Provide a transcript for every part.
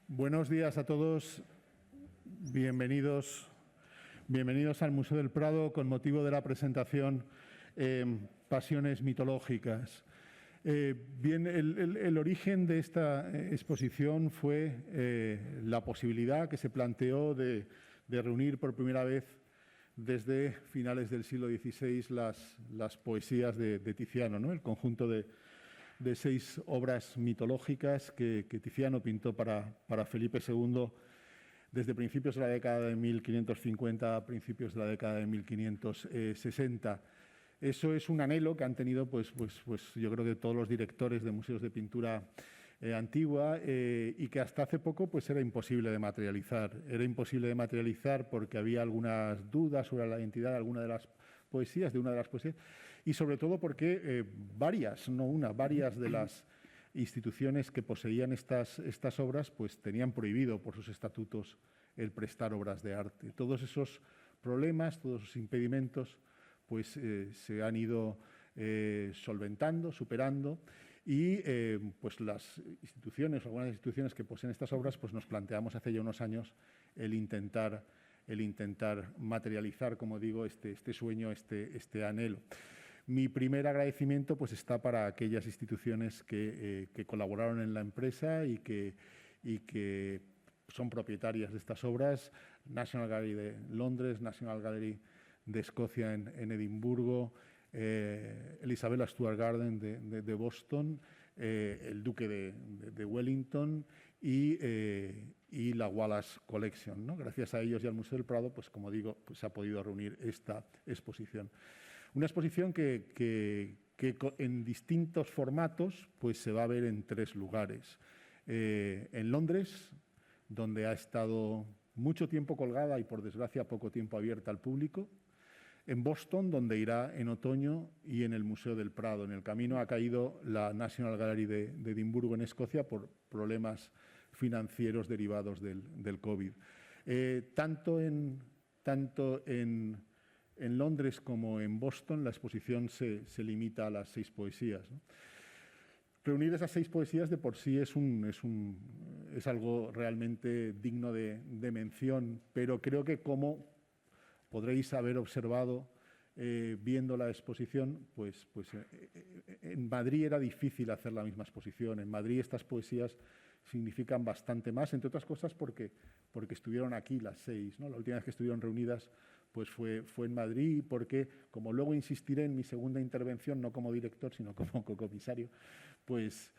Buenos días a todos. Bienvenidos al Museo del Prado con motivo de la presentación Pasiones mitológicas. Bien, el origen de esta exposición fue la posibilidad que se planteó de reunir por primera vez desde finales del siglo XVI las poesías de Tiziano, ¿no? El conjunto de 6 obras mitológicas que Tiziano pintó para Felipe II desde principios de la década de 1550 a principios de la década de 1560. Eso es un anhelo que han tenido, pues yo creo que todos los directores de museos de pintura antigua y que hasta hace poco pues era imposible de materializar. Era imposible de materializar porque había algunas dudas sobre la identidad de alguna de las poesías, y sobre todo porque varias de las instituciones que poseían estas obras pues tenían prohibido por sus estatutos el prestar obras de arte. Todos esos problemas, todos esos impedimentos pues se han ido solventando, superando, y pues las instituciones, algunas instituciones que poseen estas obras, pues nos planteamos hace ya unos años el intentar materializar, como digo, este sueño, este anhelo. Mi primer agradecimiento pues está para aquellas instituciones que colaboraron en la empresa y que son propietarias de estas obras: National Gallery de Londres, National Gallery de Escocia en Edimburgo, el Isabella Stewart Garden de Boston, el Duque de Wellington y la Wallace Collection, ¿no? Gracias a ellos y al Museo del Prado, pues como digo, pues se ha podido reunir esta exposición. Una exposición que en distintos formatos pues se va a ver en 3 lugares. En Londres, donde ha estado mucho tiempo colgada y por desgracia poco tiempo abierta al público. En Boston, donde irá en otoño, y en el Museo del Prado. En el camino ha caído la National Gallery de Edimburgo, en Escocia, por problemas financieros derivados del COVID. Tanto en Londres como en Boston la exposición se limita a las 6 poesías, ¿no? Reunir esas 6 poesías de por sí es algo realmente digno de mención, pero creo que, como podréis haber observado viendo la exposición, pues en Madrid era difícil hacer la misma exposición. En Madrid estas poesías significan bastante más, entre otras cosas porque estuvieron aquí las 6, ¿no? La última vez que estuvieron reunidas pues fue en Madrid, porque, como luego insistiré en mi segunda intervención, no como director, sino como comisario, pues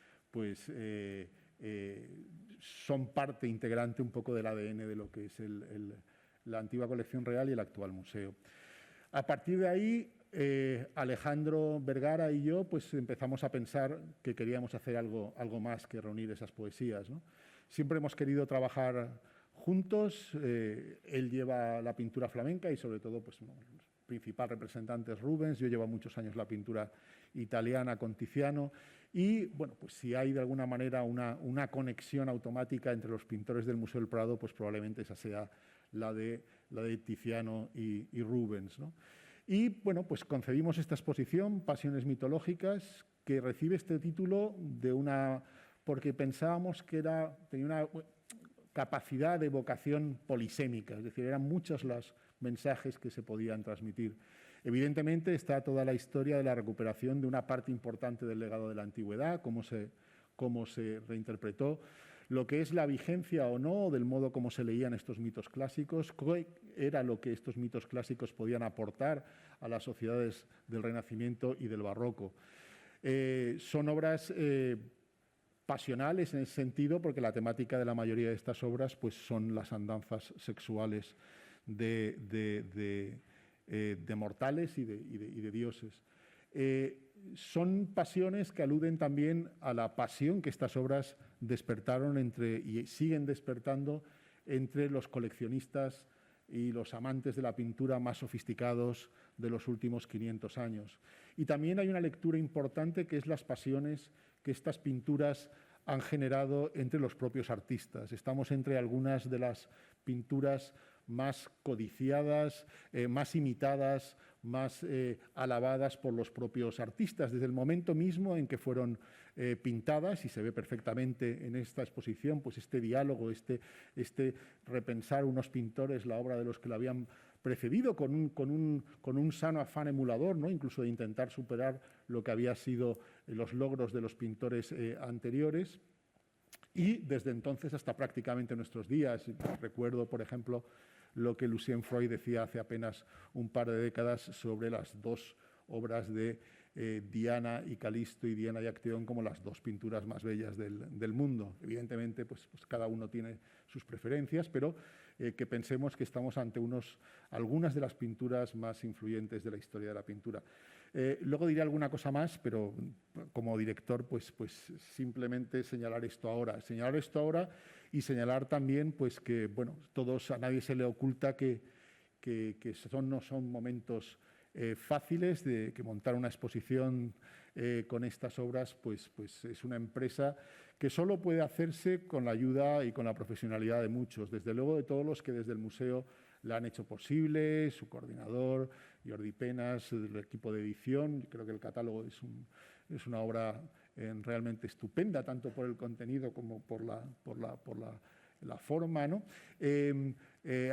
son parte integrante un poco del ADN de lo que es la antigua colección real y el actual museo. A partir de ahí, Alejandro Vergara y yo pues empezamos a pensar que queríamos hacer algo más que reunir esas poesías, ¿no? Siempre hemos querido trabajar juntos. Él lleva la pintura flamenca y, sobre todo, pues, el principal representante es Rubens. Yo llevo muchos años la pintura italiana con Tiziano. Y, bueno, pues si hay de alguna manera una conexión automática entre los pintores del Museo del Prado, pues probablemente esa sea la de Tiziano y Rubens, ¿no? Y, bueno, pues concebimos esta exposición, Pasiones mitológicas, que recibe este título porque pensábamos que tenía una capacidad de vocación polisémica, es decir, eran muchos los mensajes que se podían transmitir. Evidentemente está toda la historia de la recuperación de una parte importante del legado de la antigüedad, cómo se reinterpretó, lo que es la vigencia o no del modo como se leían estos mitos clásicos, qué era lo que estos mitos clásicos podían aportar a las sociedades del Renacimiento y del Barroco. Son obras pasionales en ese sentido, porque la temática de la mayoría de estas obras pues son las andanzas sexuales de mortales y de dioses. Son pasiones que aluden también a la pasión que estas obras despertaron y siguen despertando entre los coleccionistas y los amantes de la pintura más sofisticados de los últimos 500 años. Y también hay una lectura importante, que es las pasiones que estas pinturas han generado entre los propios artistas. Estamos entre algunas de las pinturas más codiciadas, más imitadas, más alabadas por los propios artistas, desde el momento mismo en que fueron pintadas, y se ve perfectamente en esta exposición pues este diálogo, este repensar unos pintores la obra de los que la habían precedido con un sano afán emulador, ¿no? Incluso de intentar superar lo que había sido los logros de los pintores anteriores. Y desde entonces hasta prácticamente nuestros días. Recuerdo, por ejemplo, lo que Lucien Freud decía hace apenas un par de décadas sobre las dos obras de Diana y Calisto y Diana y Acteón como las dos pinturas más bellas del mundo. Evidentemente, pues cada uno tiene sus preferencias, pero que pensemos que estamos ante algunas de las pinturas más influyentes de la historia de la pintura. Luego diré alguna cosa más, pero como director, pues simplemente señalar esto ahora y señalar también pues que, bueno, a nadie se le oculta que no son momentos fáciles, de que montar una exposición con estas obras pues es una empresa que solo puede hacerse con la ayuda y con la profesionalidad de muchos, desde luego de todos los que desde el museo la han hecho posible, su coordinador, Jordi Penas, el equipo de edición. Creo que el catálogo es una obra realmente estupenda, tanto por el contenido como por la forma, ¿no?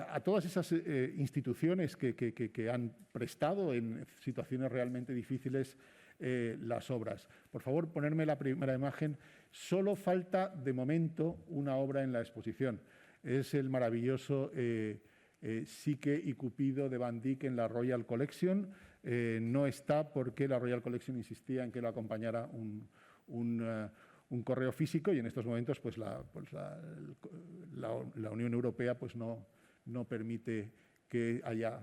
A todas esas instituciones que han prestado en situaciones realmente difíciles las obras. Por favor, ponerme la primera imagen. Solo falta, de momento, una obra en la exposición. Es el maravilloso Psique y Cupido de Van Dyck en la Royal Collection. No está porque la Royal Collection insistía en que lo acompañara un correo físico, y en estos momentos pues la Unión Europea pues no permite que haya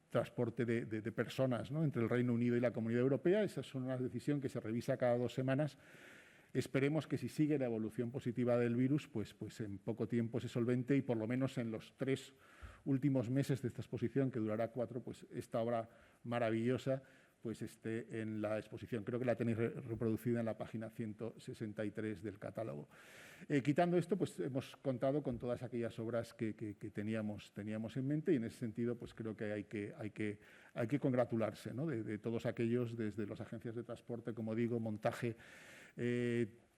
transporte de personas, ¿no?, entre el Reino Unido y la Comunidad Europea. Esa es una decisión que se revisa cada 2 semanas. Esperemos que si sigue la evolución positiva del virus, pues en poco tiempo se solvente, y por lo menos en los 3 últimos meses de esta exposición, que durará 4, pues esta obra maravillosa pues esté en la exposición. Creo que la tenéis reproducida en la página 163 del catálogo. Quitando esto, pues hemos contado con todas aquellas obras que teníamos en mente, y en ese sentido pues creo que hay que congratularse, ¿no?, de todos aquellos, desde las agencias de transporte, como digo, montaje,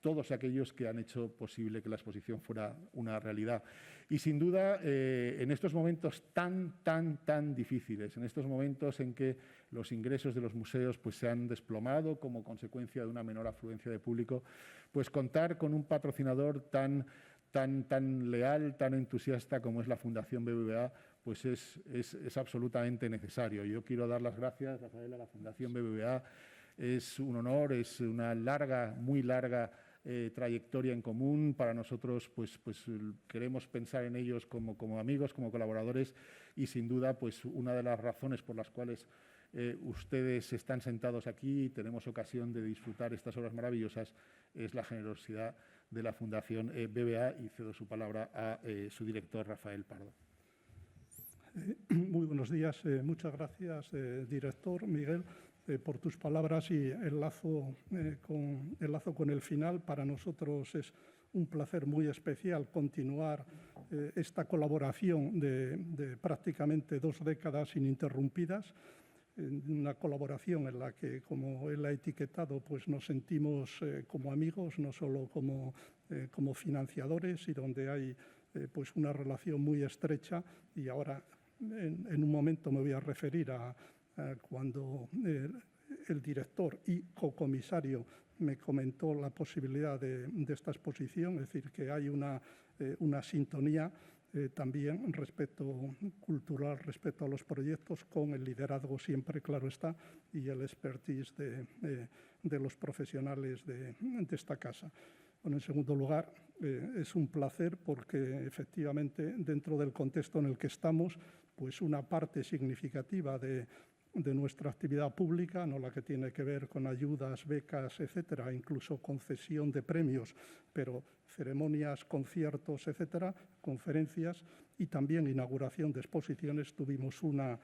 todos aquellos que han hecho posible que la exposición fuera una realidad. Y sin duda, en estos momentos tan difíciles, en estos momentos en que los ingresos de los museos pues se han desplomado como consecuencia de una menor afluencia de público, pues contar con un patrocinador tan leal, tan entusiasta como es la Fundación BBVA, pues es absolutamente necesario. Yo quiero dar las gracias, Rafael, a la Fundación BBVA. Es un honor, es una muy larga trayectoria en común. Para nosotros pues queremos pensar en ellos como amigos, como colaboradores, y sin duda pues una de las razones por las cuales ustedes están sentados aquí y tenemos ocasión de disfrutar estas obras maravillosas es la generosidad de la Fundación BBVA, y cedo su palabra a su director, Rafael Pardo. Muy buenos días. Muchas gracias, director Miguel, por tus palabras, y enlazo con el final. Para nosotros es un placer muy especial continuar esta colaboración de prácticamente 2 décadas ininterrumpidas, una colaboración en la que, como él ha etiquetado, pues nos sentimos como amigos, no solo como financiadores, y donde hay pues una relación muy estrecha. Y ahora, en un momento, me voy a referir a cuando el director y cocomisario me comentó la posibilidad de esta exposición, es decir, que hay una sintonía también cultural respecto a los proyectos, con el liderazgo siempre, claro está, y el expertise de los profesionales de esta casa. Bueno, en segundo lugar, es un placer porque efectivamente, dentro del contexto en el que estamos, pues una parte significativa de nuestra actividad pública, no la que tiene que ver con ayudas, becas, etcétera, incluso concesión de premios, pero ceremonias, conciertos, etcétera, conferencias y también inauguración de exposiciones. Tuvimos una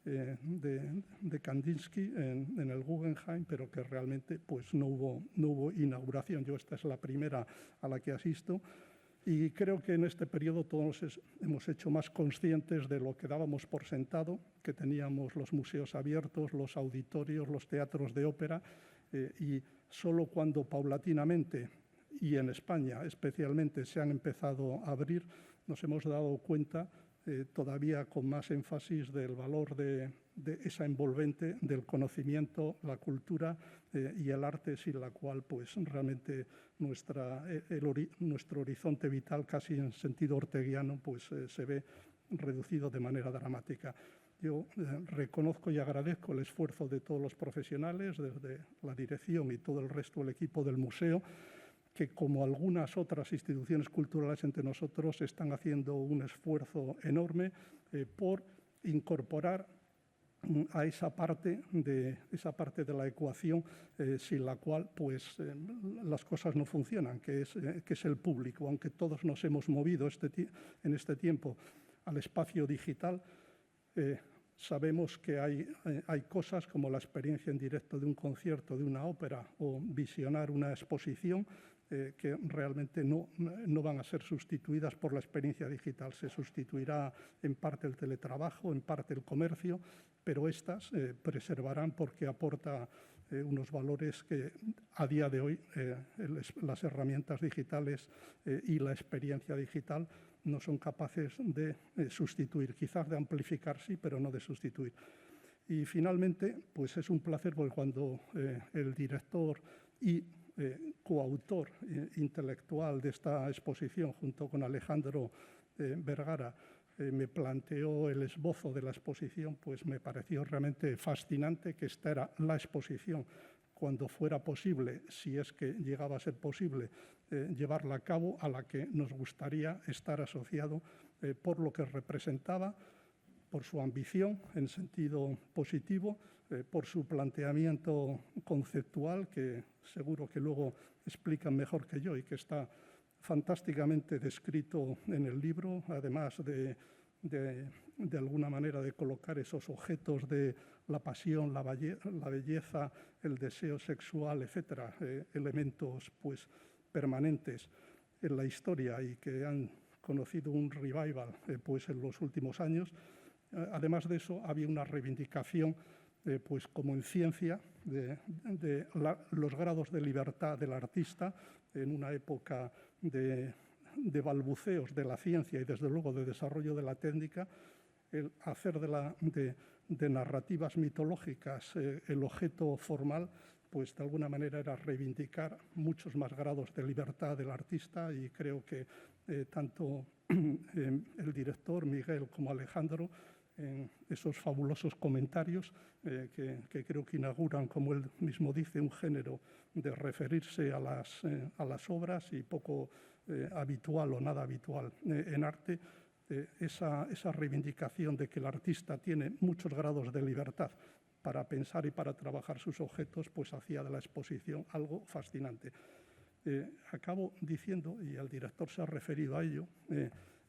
de Kandinsky en el Guggenheim, pero que realmente pues no hubo inauguración. Esta es la primera a la que asisto. Y creo que en este periodo todos hemos hecho más conscientes de lo que dábamos por sentado, que teníamos los museos abiertos, los auditorios, los teatros de ópera, y solo cuando paulatinamente, y en España especialmente, se han empezado a abrir, nos hemos dado cuenta todavía con más énfasis del valor de esa envolvente del conocimiento, la cultura y el arte, sin la cual pues realmente nuestro horizonte vital, casi en sentido orteguiano, pues se ve reducido de manera dramática. Yo reconozco y agradezco el esfuerzo de todos los profesionales, desde la dirección y todo el resto del equipo del museo, que como algunas otras instituciones culturales entre nosotros están haciendo un esfuerzo enorme por incorporar a esa parte de la ecuación sin la cual pues, las cosas no funcionan, que es el público. Aunque todos nos hemos movido en este tiempo al espacio digital, sabemos que hay cosas como la experiencia en directo de un concierto, de una ópera o visionar una exposición que realmente no van a ser sustituidas por la experiencia digital. Se sustituirá en parte el teletrabajo, en parte el comercio, pero estas preservarán porque aporta unos valores que a día de hoy las herramientas digitales y la experiencia digital no son capaces de sustituir, quizás de amplificar sí, pero no de sustituir. Y finalmente, pues es un placer porque cuando el director y coautor intelectual de esta exposición, junto con Alejandro Vergara, me planteó el esbozo de la exposición, pues me pareció realmente fascinante que esta era la exposición, cuando fuera posible, si es que llegaba a ser posible, llevarla a cabo, a la que nos gustaría estar asociado por lo que representaba, por su ambición en sentido positivo, por su planteamiento conceptual, que seguro que luego explican mejor que yo y que está fantásticamente descrito en el libro, además de alguna manera de colocar esos objetos de la pasión, la belleza, el deseo sexual, etcétera, elementos pues, permanentes en la historia y que han conocido un revival pues, en los últimos años. Además de eso, había una reivindicación, pues como en ciencia, de los grados de libertad del artista en una época de balbuceos de la ciencia y, desde luego, de desarrollo de la técnica, el hacer de narrativas mitológicas el objeto formal, pues de alguna manera era reivindicar muchos más grados de libertad del artista, y creo que tanto el director Miguel como Alejandro, en esos fabulosos comentarios que creo que inauguran, como él mismo dice, un género de referirse a las obras y poco habitual o nada habitual en arte, esa reivindicación de que el artista tiene muchos grados de libertad para pensar y para trabajar sus objetos, pues hacía de la exposición algo fascinante. Acabo diciendo, y el director se ha referido a ello,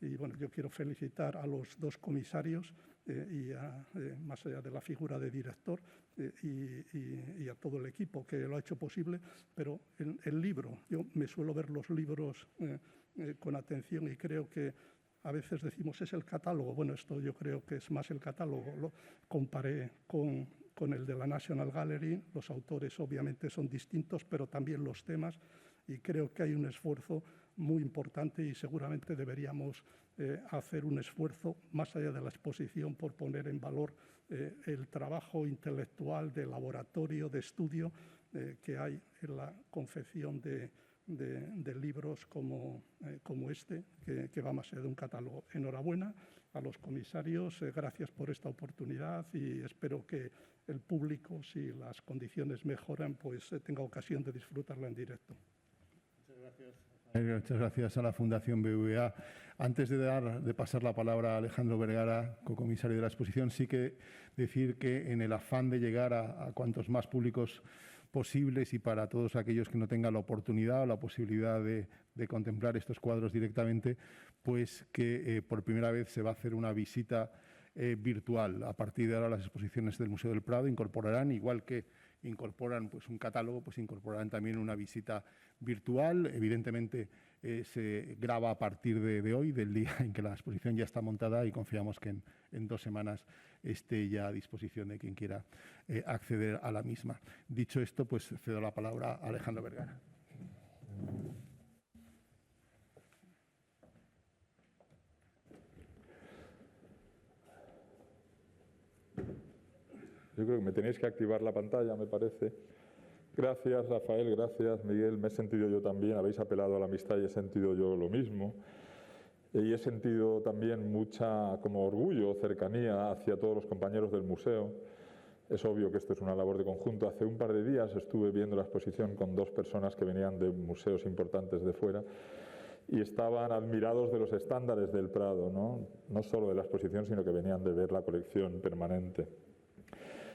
y bueno, yo quiero felicitar a los dos comisarios más allá de la figura de director y a todo el equipo que lo ha hecho posible, pero el libro, yo me suelo ver los libros con atención y creo que a veces decimos es el catálogo. Bueno, esto yo creo que es más el catálogo. Lo comparé con el de la National Gallery. Los autores obviamente son distintos, pero también los temas, y creo que hay un esfuerzo muy importante y seguramente deberíamos hacer un esfuerzo más allá de la exposición por poner en valor el trabajo intelectual de laboratorio, de estudio que hay en la confección de libros como este, que va más allá de un catálogo. Enhorabuena a los comisarios, gracias por esta oportunidad y espero que el público, si las condiciones mejoran, pues tenga ocasión de disfrutarla en directo. Muchas gracias a la Fundación BBVA. Antes de pasar la palabra a Alejandro Vergara, cocomisario de la exposición, sí que decir que en el afán de llegar a cuantos más públicos posibles y para todos aquellos que no tengan la oportunidad o la posibilidad de contemplar estos cuadros directamente, pues que por primera vez se va a hacer una visita virtual. A partir de ahora las exposiciones del Museo del Prado incorporarán, igual que incorporan pues, un catálogo, pues incorporarán también una visita virtual. Evidentemente se graba a partir de hoy, del día en que la exposición ya está montada, y confiamos que en 2 semanas esté ya a disposición de quien quiera acceder a la misma. Dicho esto, pues cedo la palabra a Alejandro Vergara. Yo creo que me tenéis que activar la pantalla, me parece. Gracias, Rafael, gracias, Miguel. Me he sentido yo también, habéis apelado a la amistad y he sentido yo lo mismo. Y he sentido también mucha como orgullo, cercanía hacia todos los compañeros del museo. Es obvio que esto es una labor de conjunto. Hace un par de días estuve viendo la exposición con 2 personas que venían de museos importantes de fuera y estaban admirados de los estándares del Prado, no solo de la exposición, sino que venían de ver la colección permanente.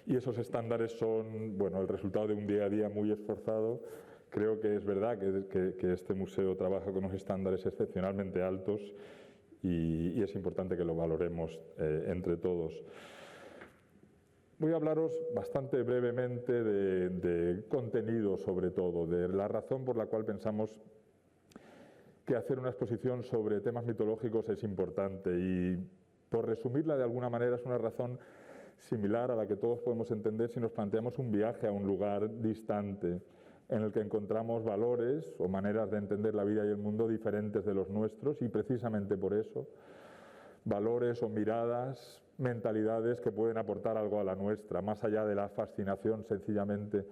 Y esos estándares son, bueno, el resultado de un día a día muy esforzado. Creo que es verdad que este museo trabaja con unos estándares excepcionalmente altos y es importante que lo valoremos entre todos. Voy a hablaros bastante brevemente de contenido, sobre todo, de la razón por la cual pensamos que hacer una exposición sobre temas mitológicos es importante, y por resumirla de alguna manera es una razón similar a la que todos podemos entender si nos planteamos un viaje a un lugar distante en el que encontramos valores o maneras de entender la vida y el mundo diferentes de los nuestros, y precisamente por eso valores o miradas, mentalidades que pueden aportar algo a la nuestra, más allá de la fascinación sencillamente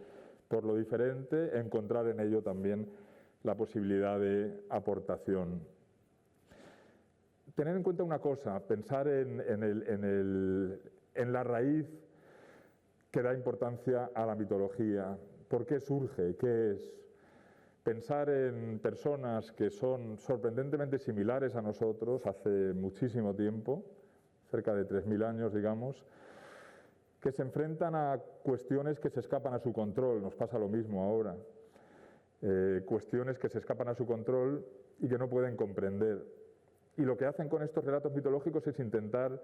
por lo diferente, encontrar en ello también la posibilidad de aportación. Tener en cuenta una cosa, pensar en la raíz que da importancia a la mitología. ¿Por qué surge? ¿Qué es? Pensar en personas que son sorprendentemente similares a nosotros hace muchísimo tiempo, cerca de 3000 años, digamos, que se enfrentan a cuestiones que se escapan a su control. Nos pasa lo mismo ahora. Cuestiones que se escapan a su control y que no pueden comprender. Y lo que hacen con estos relatos mitológicos es intentar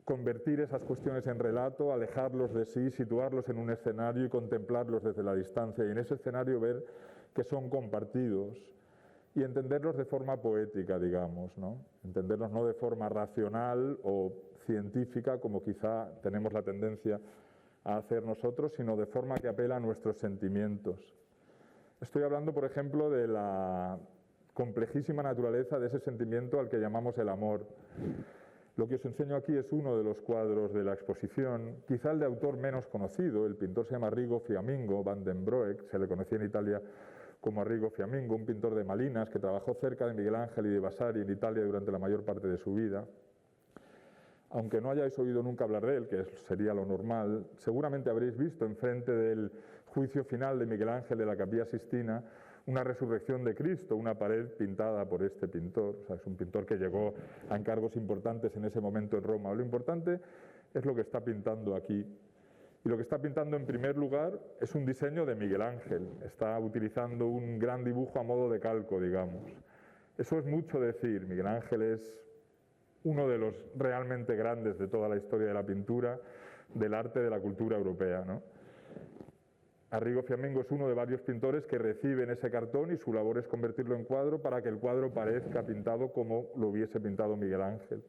convertir esas cuestiones en relato, alejarlos de sí, situarlos en un escenario y contemplarlos desde la distancia, y en ese escenario ver que son compartidos y entenderlos de forma poética, digamos, entenderlos no de forma racional o científica, como quizá tenemos la tendencia a hacer nosotros, sino de forma que apela a nuestros sentimientos. Estoy hablando, por ejemplo, de la complejísima naturaleza de ese sentimiento al que llamamos el amor. Lo que os enseño aquí es uno de los cuadros de la exposición, quizá el de autor menos conocido. El pintor se llama Arrigo Fiammingo van den Broek, se le conocía en Italia como Arrigo Fiammingo, un pintor de Malinas que trabajó cerca de Miguel Ángel y de Vasari en Italia durante la mayor parte de su vida. Aunque no hayáis oído nunca hablar de él, que sería lo normal, seguramente habréis visto enfrente del juicio final de Miguel Ángel de la Capilla Sistina una resurrección de Cristo, una pared pintada por este pintor. O sea, es un pintor que llegó a encargos importantes en ese momento en Roma. Lo importante es lo que está pintando aquí. Y lo que está pintando en primer lugar es un diseño de Miguel Ángel. Está utilizando un gran dibujo a modo de calco, digamos. Eso es mucho decir. Miguel Ángel es uno de los realmente grandes de toda la historia de la pintura, del arte, de la cultura europea, Arrigo Fiammingo es uno de varios pintores que reciben ese cartón y su labor es convertirlo en cuadro para que el cuadro parezca pintado como lo hubiese pintado Miguel Ángel.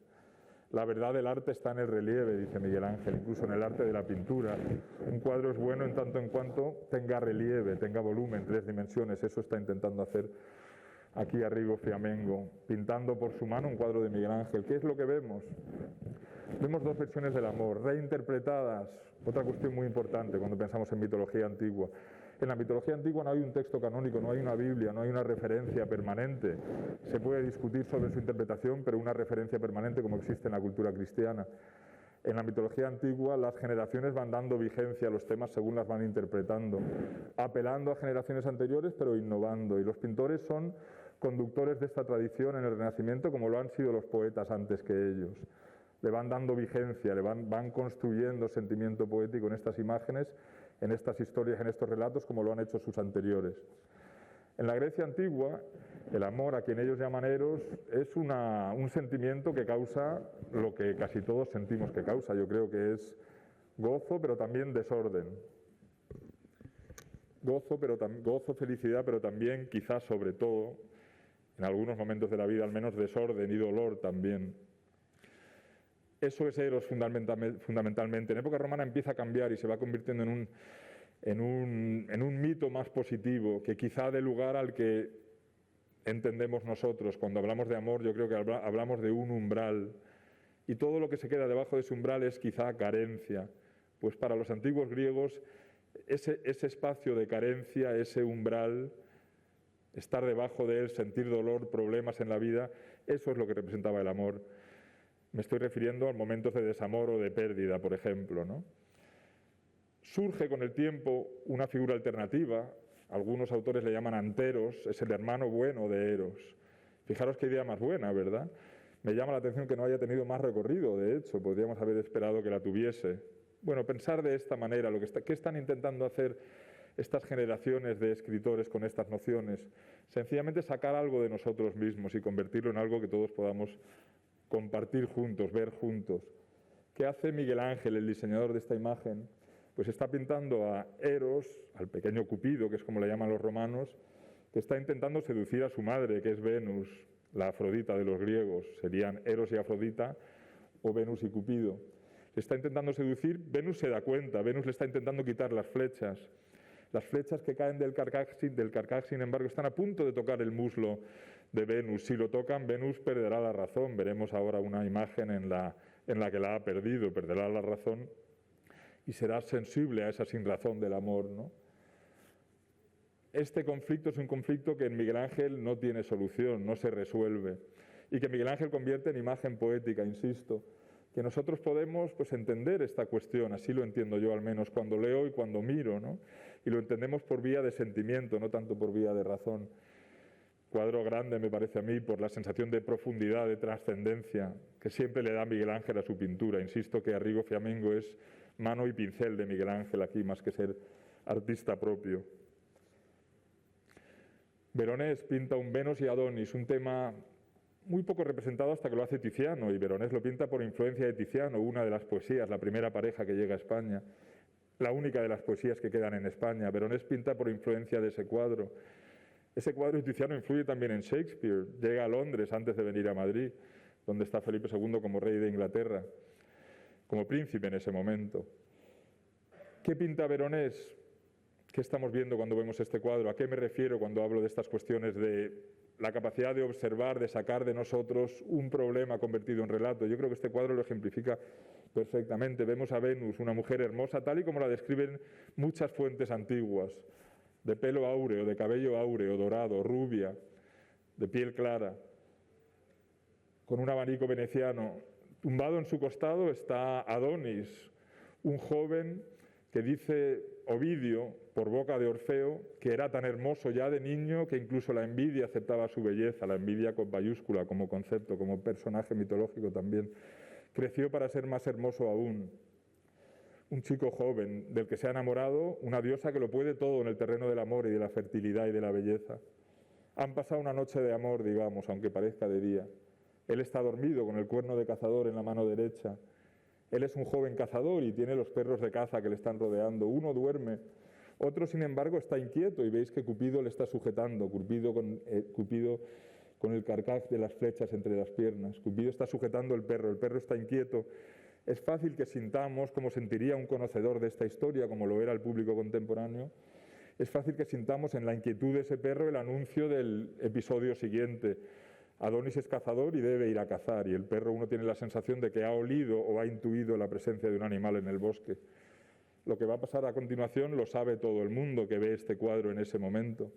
La verdad del arte está en el relieve, dice Miguel Ángel, incluso en el arte de la pintura. Un cuadro es bueno en tanto en cuanto tenga relieve, tenga volumen, 3 dimensiones. Eso está intentando hacer aquí Arrigo Fiammingo, pintando por su mano un cuadro de Miguel Ángel. ¿Qué es lo que vemos? Vemos 2 versiones del amor, reinterpretadas. Otra cuestión muy importante cuando pensamos en mitología antigua. En la mitología antigua no hay un texto canónico, no hay una Biblia, no hay una referencia permanente. Se puede discutir sobre su interpretación, pero una referencia permanente como existe en la cultura cristiana. En la mitología antigua las generaciones van dando vigencia a los temas según las van interpretando, apelando a generaciones anteriores pero innovando. Y los pintores son conductores de esta tradición en el Renacimiento como lo han sido los poetas antes que ellos. Le van dando vigencia, van construyendo sentimiento poético en estas imágenes, en estas historias, en estos relatos, como lo han hecho sus anteriores. En la Grecia antigua, el amor, a quien ellos llaman Eros, es un sentimiento que causa lo que casi todos sentimos que causa. Yo creo que es gozo, pero también desorden. gozo, felicidad, pero también, quizás sobre todo, en algunos momentos de la vida al menos, desorden y dolor también. Eso es Eros fundamentalmente. En época romana empieza a cambiar y se va convirtiendo en un mito más positivo, que quizá dé lugar al que entendemos nosotros. Cuando hablamos de amor, yo creo que hablamos de un umbral, y todo lo que se queda debajo de ese umbral es quizá carencia. Pues para los antiguos griegos, ese espacio de carencia, ese umbral, estar debajo de él, sentir dolor, problemas en la vida, eso es lo que representaba el amor. Me estoy refiriendo a momentos de desamor o de pérdida, por ejemplo, ¿no? Surge con el tiempo una figura alternativa, algunos autores le llaman Anteros, es el hermano bueno de Eros. Fijaros qué idea más buena, ¿verdad? Me llama la atención que no haya tenido más recorrido, de hecho, podríamos haber esperado que la tuviese. Bueno, pensar de esta manera, ¿qué están intentando hacer estas generaciones de escritores con estas nociones? Sencillamente sacar algo de nosotros mismos y convertirlo en algo que todos podamos compartir juntos, ver juntos. ¿Qué hace Miguel Ángel, el diseñador de esta imagen? Pues está pintando a Eros, al pequeño Cupido, que es como le llaman los romanos, que está intentando seducir a su madre, que es Venus, la Afrodita de los griegos. Serían Eros y Afrodita, o Venus y Cupido. Le está intentando seducir, Venus se da cuenta, Venus le está intentando quitar las flechas. Las flechas que caen del carcaj, sin embargo, están a punto de tocar el muslo de Venus. Si lo tocan, Venus perderá la razón. Veremos ahora una imagen en la que la ha perdido, perderá la razón y será sensible a esa sinrazón del amor, ¿no? Este conflicto es un conflicto que en Miguel Ángel no tiene solución, no se resuelve, y que Miguel Ángel convierte en imagen poética, insisto, que nosotros podemos pues, entender esta cuestión, así lo entiendo yo al menos cuando leo y cuando miro, ¿no? Y lo entendemos por vía de sentimiento, no tanto por vía de razón. Cuadro grande me parece a mí por la sensación de profundidad, de trascendencia que siempre le da Miguel Ángel a su pintura. Insisto que Arrigo Fiamengo es mano y pincel de Miguel Ángel aquí, más que ser artista propio. Veronés pinta un Venus y Adonis, un tema muy poco representado hasta que lo hace Tiziano, y Veronés lo pinta por influencia de Tiziano, una de las poesías, la primera pareja que llega a España, la única de las poesías que quedan en España. Veronés pinta por influencia de ese cuadro. Ese cuadro de Tiziano influye también en Shakespeare, llega a Londres antes de venir a Madrid, donde está Felipe II como rey de Inglaterra, como príncipe en ese momento. ¿Qué pinta Veronés? ¿Qué estamos viendo cuando vemos este cuadro? ¿A qué me refiero cuando hablo de estas cuestiones de la capacidad de observar, de sacar de nosotros un problema convertido en relato? Yo creo que este cuadro lo ejemplifica perfectamente. Vemos a Venus, una mujer hermosa, tal y como la describen muchas fuentes antiguas, de pelo áureo, de cabello áureo, dorado, rubia, de piel clara, con un abanico veneciano. Tumbado en su costado está Adonis, un joven que dice Ovidio, por boca de Orfeo, que era tan hermoso ya de niño que incluso la envidia aceptaba su belleza, la envidia con mayúscula como concepto, como personaje mitológico también. Creció para ser más hermoso aún. Un chico joven del que se ha enamorado, una diosa que lo puede todo en el terreno del amor y de la fertilidad y de la belleza. Han pasado una noche de amor, digamos, aunque parezca de día. Él está dormido con el cuerno de cazador en la mano derecha. Él es un joven cazador y tiene los perros de caza que le están rodeando. Uno duerme, otro, sin embargo, está inquieto y veis que Cupido le está sujetando, Cupido con el carcaj de las flechas entre las piernas. Cupido está sujetando el perro está inquieto. Es fácil que sintamos, como sentiría un conocedor de esta historia, como lo era el público contemporáneo, es fácil que sintamos en la inquietud de ese perro el anuncio del episodio siguiente. Adonis es cazador y debe ir a cazar, y el perro, uno tiene la sensación de que ha olido o ha intuido la presencia de un animal en el bosque. Lo que va a pasar a continuación lo sabe todo el mundo que ve este cuadro en ese momento.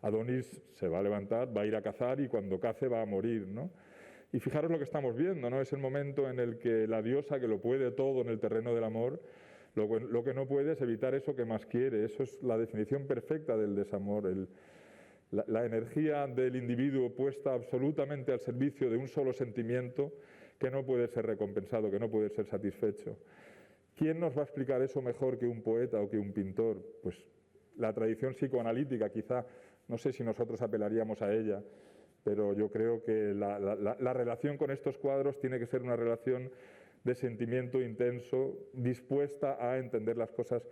Adonis se va a levantar, va a ir a cazar y cuando cace va a morir, ¿no? Y fijaros lo que estamos viendo, ¿no? Es el momento en el que la diosa, que lo puede todo en el terreno del amor, lo que no puede es evitar eso que más quiere. Eso es la definición perfecta del desamor, la energía del individuo puesta absolutamente al servicio de un solo sentimiento que no puede ser recompensado, que no puede ser satisfecho. ¿Quién nos va a explicar eso mejor que un poeta o que un pintor? Pues la tradición psicoanalítica, quizá, no sé si nosotros apelaríamos a ella, pero yo creo que la relación con estos cuadros tiene que ser una relación de sentimiento intenso, dispuesta a entender las cosas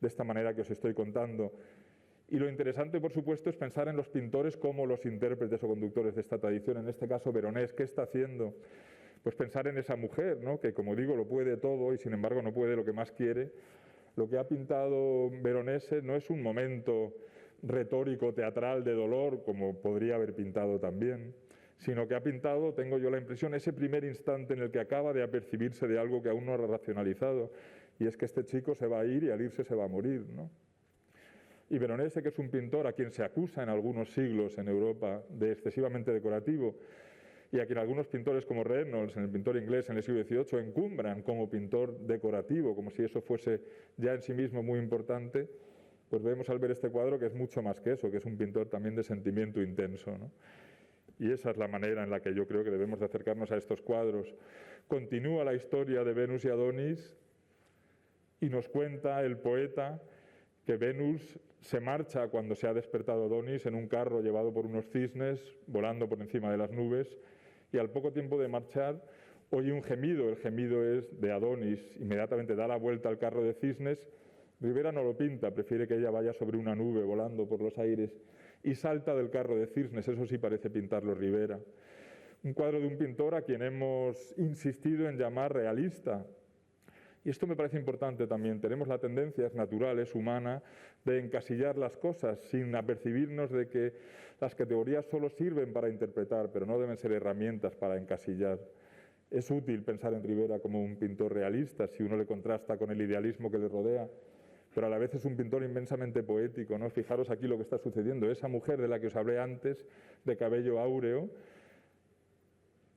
de esta manera que os estoy contando. Y lo interesante, por supuesto, es pensar en los pintores como los intérpretes o conductores de esta tradición, en este caso Veronés. ¿Qué está haciendo? Pues pensar en esa mujer, ¿no?, que, como digo, lo puede todo y sin embargo no puede lo que más quiere. Lo que ha pintado Veronese no es un momento retórico, teatral, de dolor, como podría haber pintado también, sino que ha pintado, tengo yo la impresión, ese primer instante en el que acaba de apercibirse de algo que aún no ha racionalizado, y es que este chico se va a ir y al irse se va a morir, ¿no? Y Veronese, que es un pintor a quien se acusa en algunos siglos en Europa de excesivamente decorativo, y a quien algunos pintores como Reynolds, en el pintor inglés en el siglo XVIII, encumbran como pintor decorativo, como si eso fuese ya en sí mismo muy importante, pues vemos al ver este cuadro que es mucho más que eso, que es un pintor también de sentimiento intenso, ¿no? Y esa es la manera en la que yo creo que debemos de acercarnos a estos cuadros. Continúa la historia de Venus y Adonis y nos cuenta el poeta que Venus se marcha cuando se ha despertado Adonis en un carro llevado por unos cisnes volando por encima de las nubes, y al poco tiempo de marchar oye un gemido. El gemido es de Adonis. Inmediatamente da la vuelta al carro de cisnes. Rivera no lo pinta, prefiere que ella vaya sobre una nube volando por los aires y salta del carro de cisnes. Eso sí parece pintarlo Rivera. Un cuadro de un pintor a quien hemos insistido en llamar realista. Y esto me parece importante también. Tenemos la tendencia, es natural, es humana, de encasillar las cosas sin apercibirnos de que las categorías solo sirven para interpretar, pero no deben ser herramientas para encasillar. Es útil pensar en Rivera como un pintor realista si uno le contrasta con el idealismo que le rodea, pero a la vez es un pintor inmensamente poético, ¿no? Fijaros aquí lo que está sucediendo. Esa mujer de la que os hablé antes, de cabello áureo,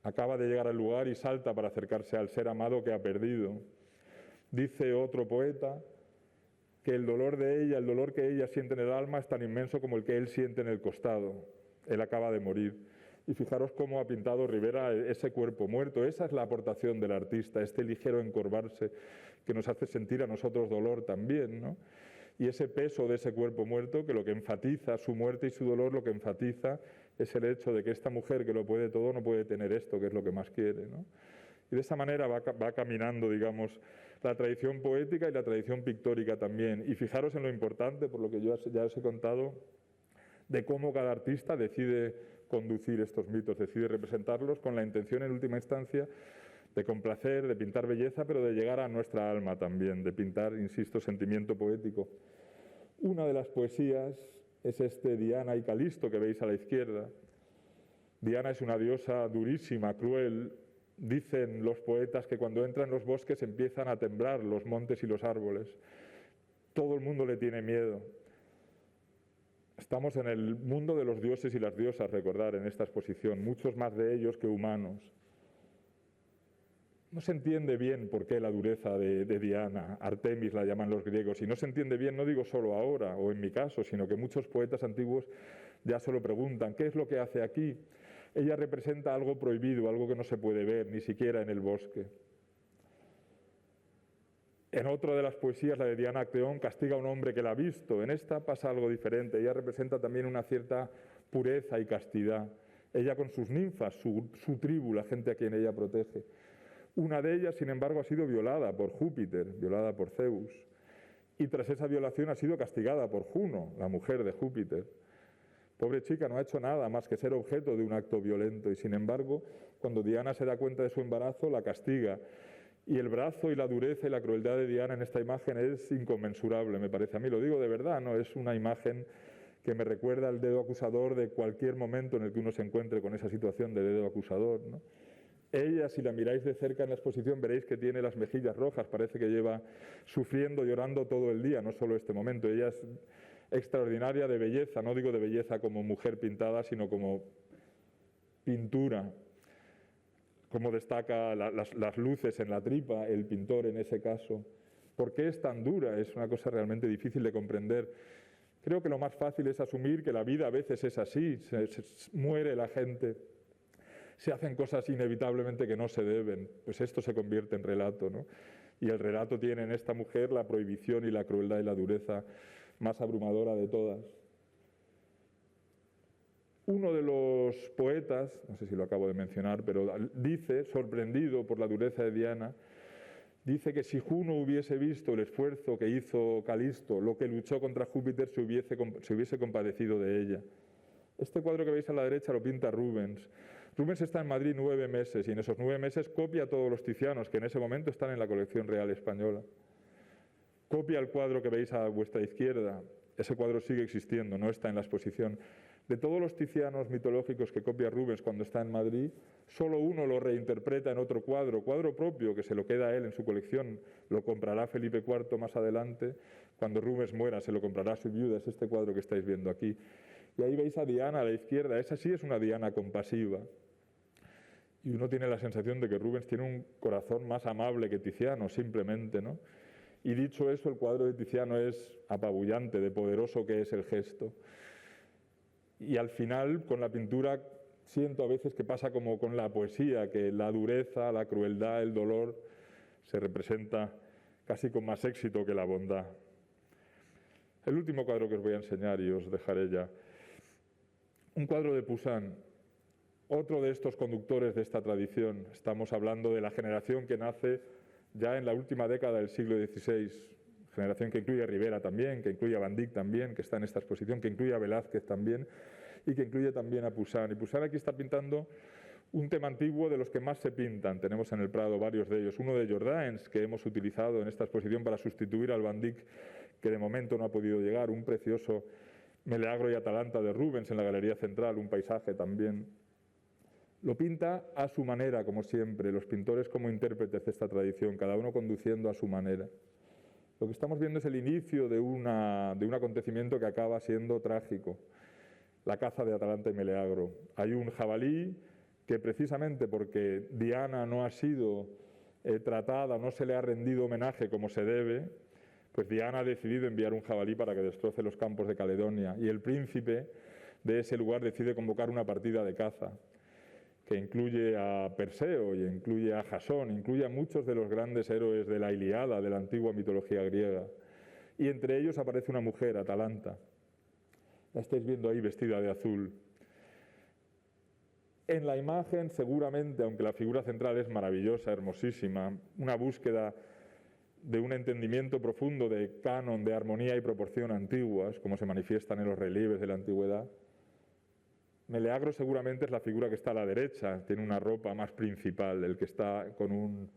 acaba de llegar al lugar y salta para acercarse al ser amado que ha perdido. Dice otro poeta que el dolor de ella, el dolor que ella siente en el alma es tan inmenso como el que él siente en el costado. Él acaba de morir. Y fijaros cómo ha pintado Rivera ese cuerpo muerto. Esa es la aportación del artista, este ligero encorvarse que nos hace sentir a nosotros dolor también, ¿no? Y ese peso de ese cuerpo muerto, que lo que enfatiza su muerte y su dolor, lo que enfatiza es el hecho de que esta mujer que lo puede todo no puede tener esto, que es lo que más quiere, ¿no? Y de esa manera va caminando, digamos, la tradición poética y la tradición pictórica también. Y fijaros en lo importante, por lo que yo ya os he contado, de cómo cada artista decide conducir estos mitos, decide representarlos con la intención, en última instancia, de complacer, de pintar belleza, pero de llegar a nuestra alma también, de pintar, insisto, sentimiento poético. Una de las poesías es este Diana y Calisto que veis a la izquierda. Diana es una diosa durísima, cruel. Dicen los poetas que cuando entra en los bosques empiezan a temblar los montes y los árboles. Todo el mundo le tiene miedo. Estamos en el mundo de los dioses y las diosas, recordar, en esta exposición, muchos más de ellos que humanos. No se entiende bien por qué la dureza de Diana, Artemis la llaman los griegos, y no se entiende bien, no digo solo ahora o en mi caso, sino que muchos poetas antiguos ya se lo preguntan, ¿qué es lo que hace aquí? Ella representa algo prohibido, algo que no se puede ver, ni siquiera en el bosque. En otra de las poesías, la de Diana Acteón, castiga a un hombre que la ha visto. En esta pasa algo diferente. Ella representa también una cierta pureza y castidad. Ella con sus ninfas, su tribu, la gente a quien ella protege. Una de ellas, sin embargo, ha sido violada por Júpiter, violada por Zeus. Y tras esa violación ha sido castigada por Juno, la mujer de Júpiter. Pobre chica, no ha hecho nada más que ser objeto de un acto violento. Y sin embargo, cuando Diana se da cuenta de su embarazo, la castiga. Y el brazo y la dureza y la crueldad de Diana en esta imagen es inconmensurable, me parece a mí. Lo digo de verdad, no es una imagen que me recuerda al dedo acusador de cualquier momento en el que uno se encuentre con esa situación de dedo acusador, ¿no? Ella, si la miráis de cerca en la exposición, veréis que tiene las mejillas rojas, parece que lleva sufriendo, llorando todo el día, no solo este momento. Ella es extraordinaria de belleza, no digo de belleza como mujer pintada, sino como pintura. Cómo destaca las luces en la tripa, el pintor en ese caso. ¿Por qué es tan dura? Es una cosa realmente difícil de comprender. Creo que lo más fácil es asumir que la vida a veces es así, se muere la gente, se hacen cosas inevitablemente que no se deben. Pues esto se convierte en relato, ¿no? Y el relato tiene en esta mujer la prohibición y la crueldad y la dureza más abrumadora de todas. Uno de los poetas, no sé si lo acabo de mencionar, pero dice, sorprendido por la dureza de Diana, Dice que si Juno hubiese visto el esfuerzo que hizo Calisto, lo que luchó contra Júpiter, se hubiese compadecido de ella. Este cuadro que veis a la derecha lo pinta Rubens. Rubens está en Madrid 9 meses y en esos 9 meses copia a todos los Ticianos que en ese momento están en la colección real española. Copia el cuadro que veis a vuestra izquierda. Ese cuadro sigue existiendo, no está en la exposición. De todos los Ticianos mitológicos que copia Rubens cuando está en Madrid, solo uno lo reinterpreta en otro cuadro propio que se lo queda a él en su colección, lo comprará Felipe IV más adelante, cuando Rubens muera se lo comprará a su viuda, es este cuadro que estáis viendo aquí. Y ahí veis a Diana a la izquierda, esa sí es una Diana compasiva. Y uno tiene la sensación de que Rubens tiene un corazón más amable que Tiziano, simplemente, ¿no? Y dicho eso, el cuadro de Tiziano es apabullante, de poderoso que es el gesto. Y al final, con la pintura, siento a veces que pasa como con la poesía, que la dureza, la crueldad, el dolor, se representa casi con más éxito que la bondad. El último cuadro que os voy a enseñar y os dejaré ya. Un cuadro de Poussin, otro de estos conductores de esta tradición. Estamos hablando de la generación que nace ya en la última década del siglo XVI, generación que incluye a Rivera también, que incluye a Van Dyck también, que está en esta exposición, que incluye a Velázquez también y que incluye también a Poussin. Y Poussin aquí está pintando un tema antiguo de los que más se pintan. Tenemos en el Prado varios de ellos. Uno de Jordaens, que hemos utilizado en esta exposición para sustituir al Van Dyck, que de momento no ha podido llegar. Un precioso Meleagro y Atalanta de Rubens en la Galería Central, un paisaje también. Lo pinta a su manera, como siempre, los pintores como intérpretes de esta tradición, cada uno conduciendo a su manera. Lo que estamos viendo es el inicio de un acontecimiento que acaba siendo trágico, la caza de Atalanta y Meleagro. Hay un jabalí que precisamente porque Diana no ha sido tratada, no se le ha rendido homenaje como se debe, pues Diana ha decidido enviar un jabalí para que destroce los campos de Caledonia y el príncipe de ese lugar decide convocar una partida de caza que incluye a Perseo y incluye a Jasón, incluye a muchos de los grandes héroes de la Ilíada, de la antigua mitología griega. Y entre ellos aparece una mujer, Atalanta. La estáis viendo ahí vestida de azul. En la imagen, seguramente, aunque la figura central es maravillosa, hermosísima, una búsqueda de un entendimiento profundo de canon, de armonía y proporción antiguas, como se manifiestan en los relieves de la antigüedad, Meleagro seguramente es la figura que está a la derecha, tiene una ropa más principal, el que está con un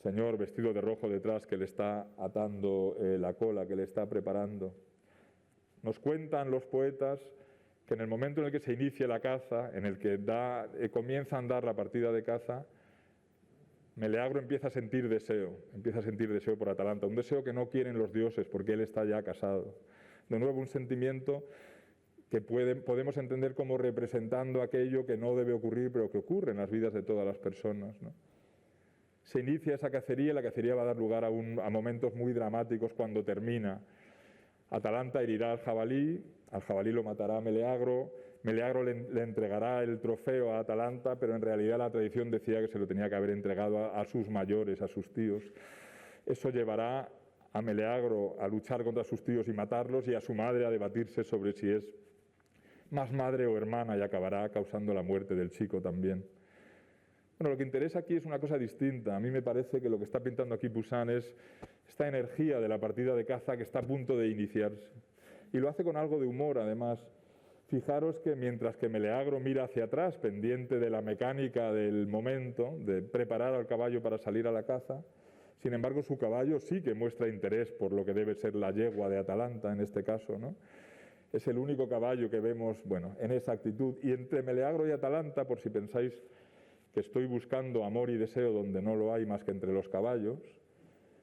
señor vestido de rojo detrás que le está atando la cola, que le está preparando. Nos cuentan los poetas que en el momento en el que se inicia la caza, en el que comienza a andar la partida de caza, Meleagro empieza a sentir deseo por Atalanta, un deseo que no quieren los dioses porque él está ya casado. De nuevo, un sentimiento que podemos entender como representando aquello que no debe ocurrir, pero que ocurre en las vidas de todas las personas, ¿no? Se inicia esa cacería y la cacería va a dar lugar a momentos muy dramáticos cuando termina. Atalanta herirá al jabalí lo matará a Meleagro, Meleagro le entregará el trofeo a Atalanta, pero en realidad la tradición decía que se lo tenía que haber entregado a sus mayores, a sus tíos. Eso llevará a Meleagro a luchar contra sus tíos y matarlos y a su madre a debatirse sobre si es más madre o hermana y acabará causando la muerte del chico también. Bueno, lo que interesa aquí es una cosa distinta. A mí me parece que lo que está pintando aquí Poussin es esta energía de la partida de caza que está a punto de iniciarse. Y lo hace con algo de humor, además. Fijaros que mientras que Meleagro mira hacia atrás, pendiente de la mecánica del momento, de preparar al caballo para salir a la caza, sin embargo su caballo sí que muestra interés por lo que debe ser la yegua de Atalanta en este caso, ¿no? Es el único caballo que vemos, bueno, en esa actitud. Y entre Meleagro y Atalanta, por si pensáis que estoy buscando amor y deseo donde no lo hay más que entre los caballos,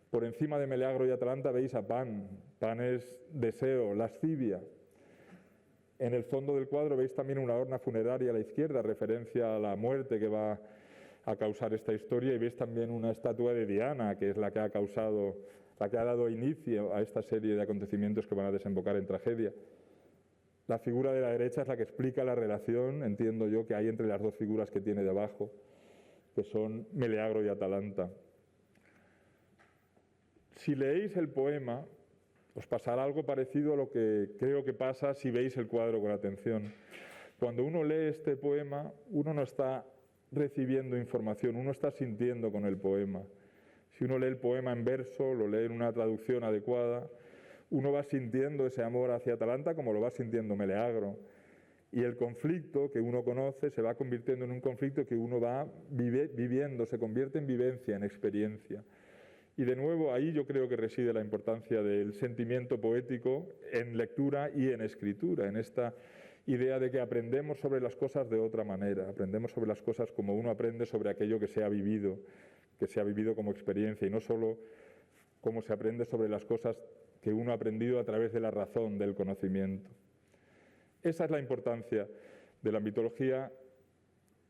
por encima de Meleagro y Atalanta veis a Pan. Pan es deseo, lascivia. En el fondo del cuadro veis también una urna funeraria a la izquierda, referencia a la muerte que va a causar esta historia, y veis también una estatua de Diana, que es la que ha dado inicio a esta serie de acontecimientos que van a desembocar en tragedia. La figura de la derecha es la que explica la relación, entiendo yo, que hay entre las dos figuras que tiene debajo, que son Meleagro y Atalanta. Si leéis el poema, os pasará algo parecido a lo que creo que pasa si veis el cuadro con atención. Cuando uno lee este poema, uno no está recibiendo información, uno está sintiendo con el poema. Si uno lee el poema en verso, lo lee en una traducción adecuada, uno va sintiendo ese amor hacia Atalanta como lo va sintiendo Meleagro. Y el conflicto que uno conoce se va convirtiendo en un conflicto que uno va viviendo, se convierte en vivencia, en experiencia. Y de nuevo ahí yo creo que reside la importancia del sentimiento poético en lectura y en escritura, en esta idea de que aprendemos sobre las cosas de otra manera, aprendemos sobre las cosas como uno aprende sobre aquello que se ha vivido como experiencia, y no solo como se aprende sobre las cosas que uno ha aprendido a través de la razón, del conocimiento. Esa es la importancia de la mitología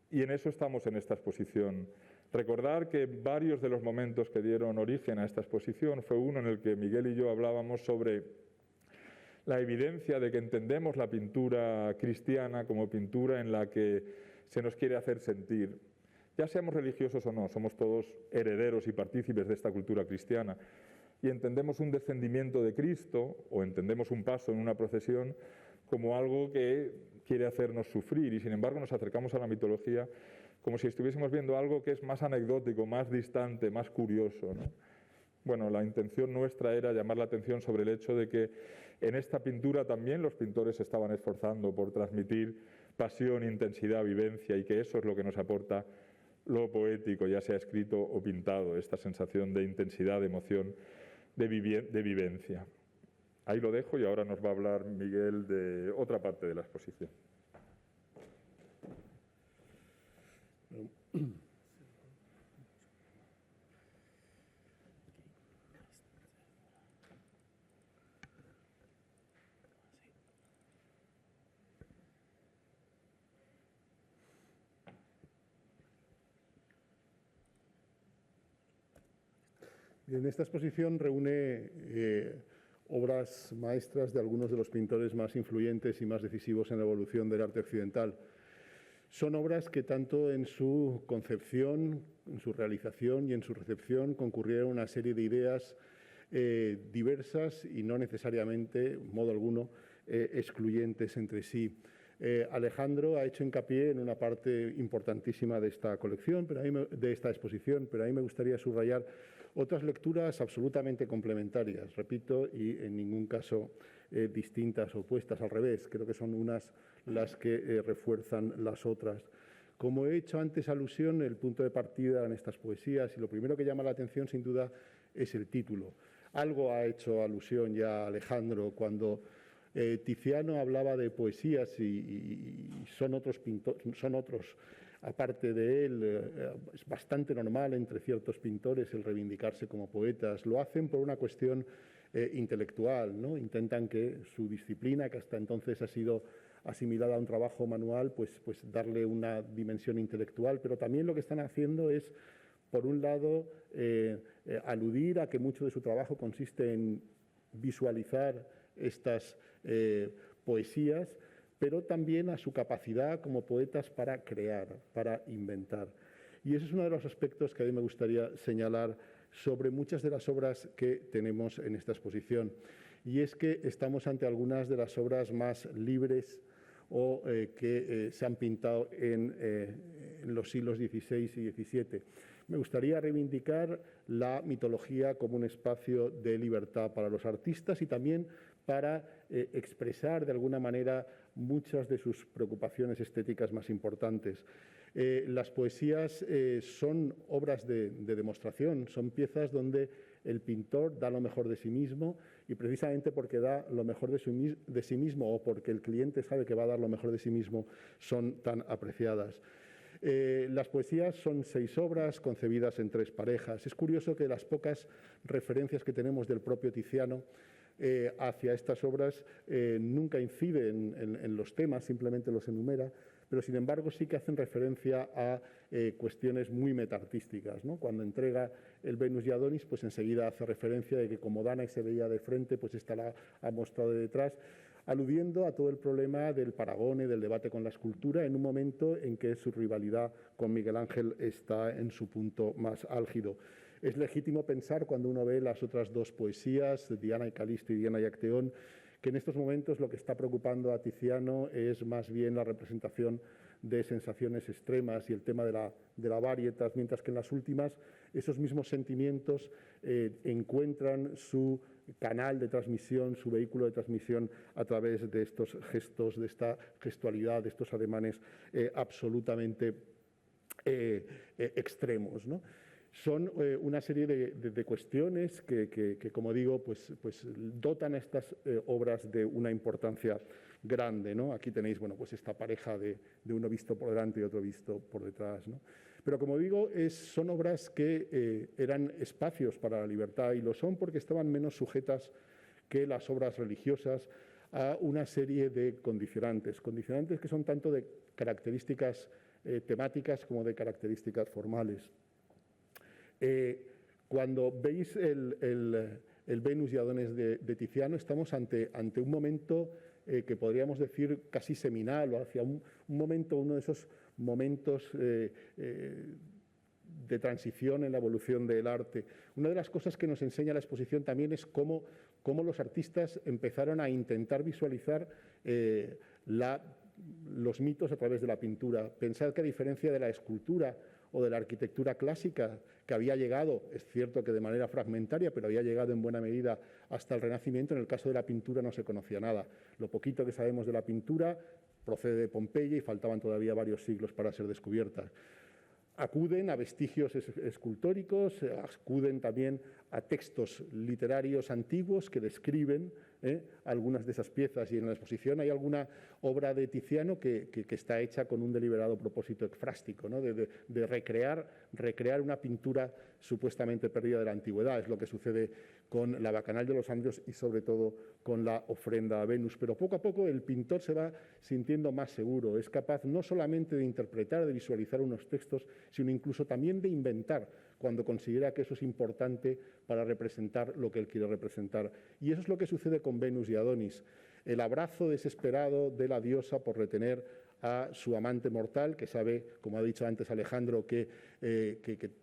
y en eso estamos en esta exposición. Recordar que varios de los momentos que dieron origen a esta exposición fue uno en el que Miguel y yo hablábamos sobre la evidencia de que entendemos la pintura cristiana como pintura en la que se nos quiere hacer sentir. Ya seamos religiosos o no, somos todos herederos y partícipes de esta cultura cristiana. Y entendemos un descendimiento de Cristo o entendemos un paso en una procesión como algo que quiere hacernos sufrir, y sin embargo nos acercamos a la mitología como si estuviésemos viendo algo que es más anecdótico, más distante, más curioso, ¿no? Bueno, la intención nuestra era llamar la atención sobre el hecho de que en esta pintura también los pintores se estaban esforzando por transmitir pasión, intensidad, vivencia, y que eso es lo que nos aporta lo poético, ya sea escrito o pintado, esta sensación de intensidad, de emoción, de vivencia. Ahí lo dejo y ahora nos va a hablar Miguel de otra parte de la exposición. Bien, esta exposición reúne obras maestras de algunos de los pintores más influyentes y más decisivos en la evolución del arte occidental. Son obras que tanto en su concepción, en su realización y en su recepción concurrieron una serie de ideas diversas y no necesariamente, en modo alguno, excluyentes entre sí. Alejandro ha hecho hincapié en una parte importantísima de esta colección, de esta exposición, pero a mí me gustaría subrayar otras lecturas absolutamente complementarias, repito, y en ningún caso distintas o opuestas, al revés, creo que son unas las que refuerzan las otras. Como he hecho antes alusión, el punto de partida en estas poesías, y lo primero que llama la atención sin duda es el título. Algo ha hecho alusión ya Alejandro cuando Tiziano hablaba de poesías y son otros pintores, aparte de él, es bastante normal entre ciertos pintores el reivindicarse como poetas. Lo hacen por una cuestión intelectual, ¿no? Intentan que su disciplina, que hasta entonces ha sido asimilada a un trabajo manual, pues darle una dimensión intelectual, pero también lo que están haciendo es, por un lado, aludir a que mucho de su trabajo consiste en visualizar estas poesías, pero también a su capacidad como poetas para crear, para inventar. Y ese es uno de los aspectos que a mí me gustaría señalar sobre muchas de las obras que tenemos en esta exposición. Y es que estamos ante algunas de las obras más libres o que se han pintado en los siglos XVI y XVII. Me gustaría reivindicar la mitología como un espacio de libertad para los artistas y también para expresar de alguna manera muchas de sus preocupaciones estéticas más importantes. Las poesías son obras de demostración, son piezas donde el pintor da lo mejor de sí mismo y precisamente porque da lo mejor de sí mismo o porque el cliente sabe que va a dar lo mejor de sí mismo son tan apreciadas. Las poesías son 6 obras concebidas en 3 parejas. Es curioso que las pocas referencias que tenemos del propio Tiziano hacia estas obras nunca incide en los temas, simplemente los enumera, pero sin embargo sí que hacen referencia a cuestiones muy metaartísticas, ¿no? Cuando entrega el Venus y Adonis, pues enseguida hace referencia de que como Danae se veía de frente, pues esta la ha mostrado de detrás, aludiendo a todo el problema del paragone, del debate con la escultura, en un momento en que su rivalidad con Miguel Ángel está en su punto más álgido. Es legítimo pensar, cuando uno ve las otras 2 poesías, Diana y Calisto y Diana y Acteón, que en estos momentos lo que está preocupando a Tiziano es más bien la representación de sensaciones extremas y el tema de la varietas, mientras que en las últimas esos mismos sentimientos encuentran su canal de transmisión, su vehículo de transmisión a través de estos gestos, de esta gestualidad, de estos ademanes absolutamente extremos, ¿no? Son una serie de cuestiones que, como digo, pues dotan a estas obras de una importancia grande, ¿no? Aquí tenéis, bueno, pues esta pareja de uno visto por delante y otro visto por detrás, ¿no? Pero, como digo, son obras que eran espacios para la libertad, y lo son porque estaban menos sujetas que las obras religiosas a una serie de condicionantes que son tanto de características temáticas como de características formales. Cuando veis el Venus y Adonis de Tiziano, estamos ante un momento que podríamos decir casi seminal, o hacia un momento, uno de esos momentos de transición en la evolución del arte. Una de las cosas que nos enseña la exposición también es cómo los artistas empezaron a intentar visualizar los mitos a través de la pintura. Pensad que, a diferencia de la escultura o de la arquitectura clásica, que había llegado, es cierto que de manera fragmentaria, pero había llegado en buena medida hasta el Renacimiento, en el caso de la pintura no se conocía nada. Lo poquito que sabemos de la pintura procede de Pompeya y faltaban todavía varios siglos para ser descubierta. Acuden a vestigios escultóricos, acuden también a textos literarios antiguos que describen algunas de esas piezas, y en la exposición hay alguna obra de Tiziano que está hecha con un deliberado propósito ekfrástico, ¿no? de recrear una pintura supuestamente perdida de la antigüedad. Es lo que sucede con la Bacanal de los Andrios y sobre todo con la ofrenda a Venus. Pero poco a poco el pintor se va sintiendo más seguro, es capaz no solamente de interpretar, de visualizar unos textos, sino incluso también de inventar cuando considera que eso es importante para representar lo que él quiere representar. Y eso es lo que sucede con Venus y Adonis. El abrazo desesperado de la diosa por retener a su amante mortal, que sabe, como ha dicho antes Alejandro, que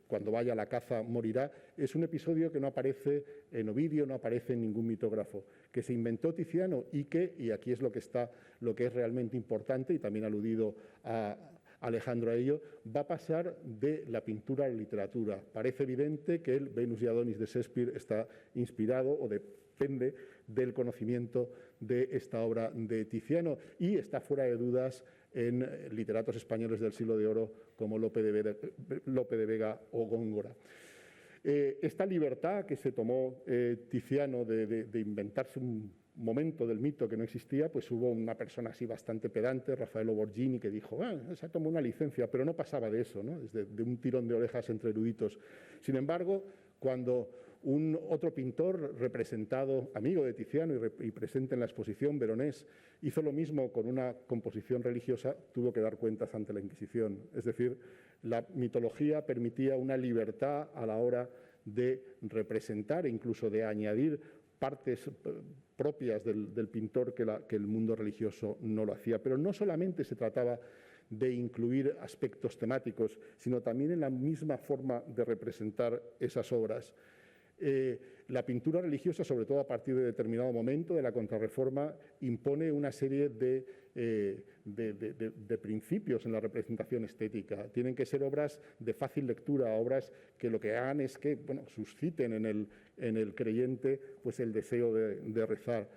cuando vaya a la caza morirá, es un episodio que no aparece en Ovidio, no aparece en ningún mitógrafo, que se inventó Tiziano y aquí es lo que es realmente importante, y también aludido a Alejandro a ello, va a pasar de la pintura a la literatura. Parece evidente que el Venus y Adonis de Shakespeare está inspirado o depende del conocimiento de esta obra de Tiziano, y está fuera de dudas en literatos españoles del siglo de oro como Lope de Vega o Góngora. Esta libertad que se tomó Tiziano de inventarse un momento del mito que no existía, pues hubo una persona así bastante pedante, Raffaello Borghini, que dijo, se tomó una licencia, pero no pasaba de eso, ¿no? De un tirón de orejas entre eruditos. Sin embargo, cuando un otro pintor representado, amigo de Tiziano y presente en la exposición, Veronés, hizo lo mismo con una composición religiosa, tuvo que dar cuentas ante la Inquisición. Es decir, la mitología permitía una libertad a la hora de representar e incluso de añadir partes propias del pintor que el mundo religioso no lo hacía. Pero no solamente se trataba de incluir aspectos temáticos, sino también en la misma forma de representar esas obras. La pintura religiosa, sobre todo a partir de determinado momento de la Contrarreforma, impone una serie de principios en la representación estética. Tienen que ser obras de fácil lectura, obras que lo que hagan es que susciten en el creyente pues, el deseo de rezar.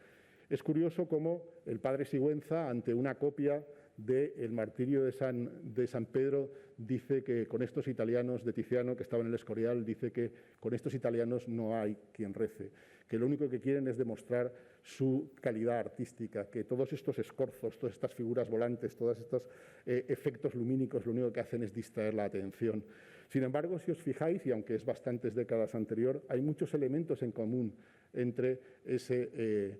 Es curioso cómo el padre Sigüenza, ante una copia del martirio de San Pedro, dice que con estos italianos de Tiziano, que estaban en el Escorial, dice que con estos italianos no hay quien rece, que lo único que quieren es demostrar su calidad artística, que todos estos escorzos, todas estas figuras volantes, todos estos efectos lumínicos, lo único que hacen es distraer la atención. Sin embargo, si os fijáis, y aunque es bastantes décadas anterior, hay muchos elementos en común entre ese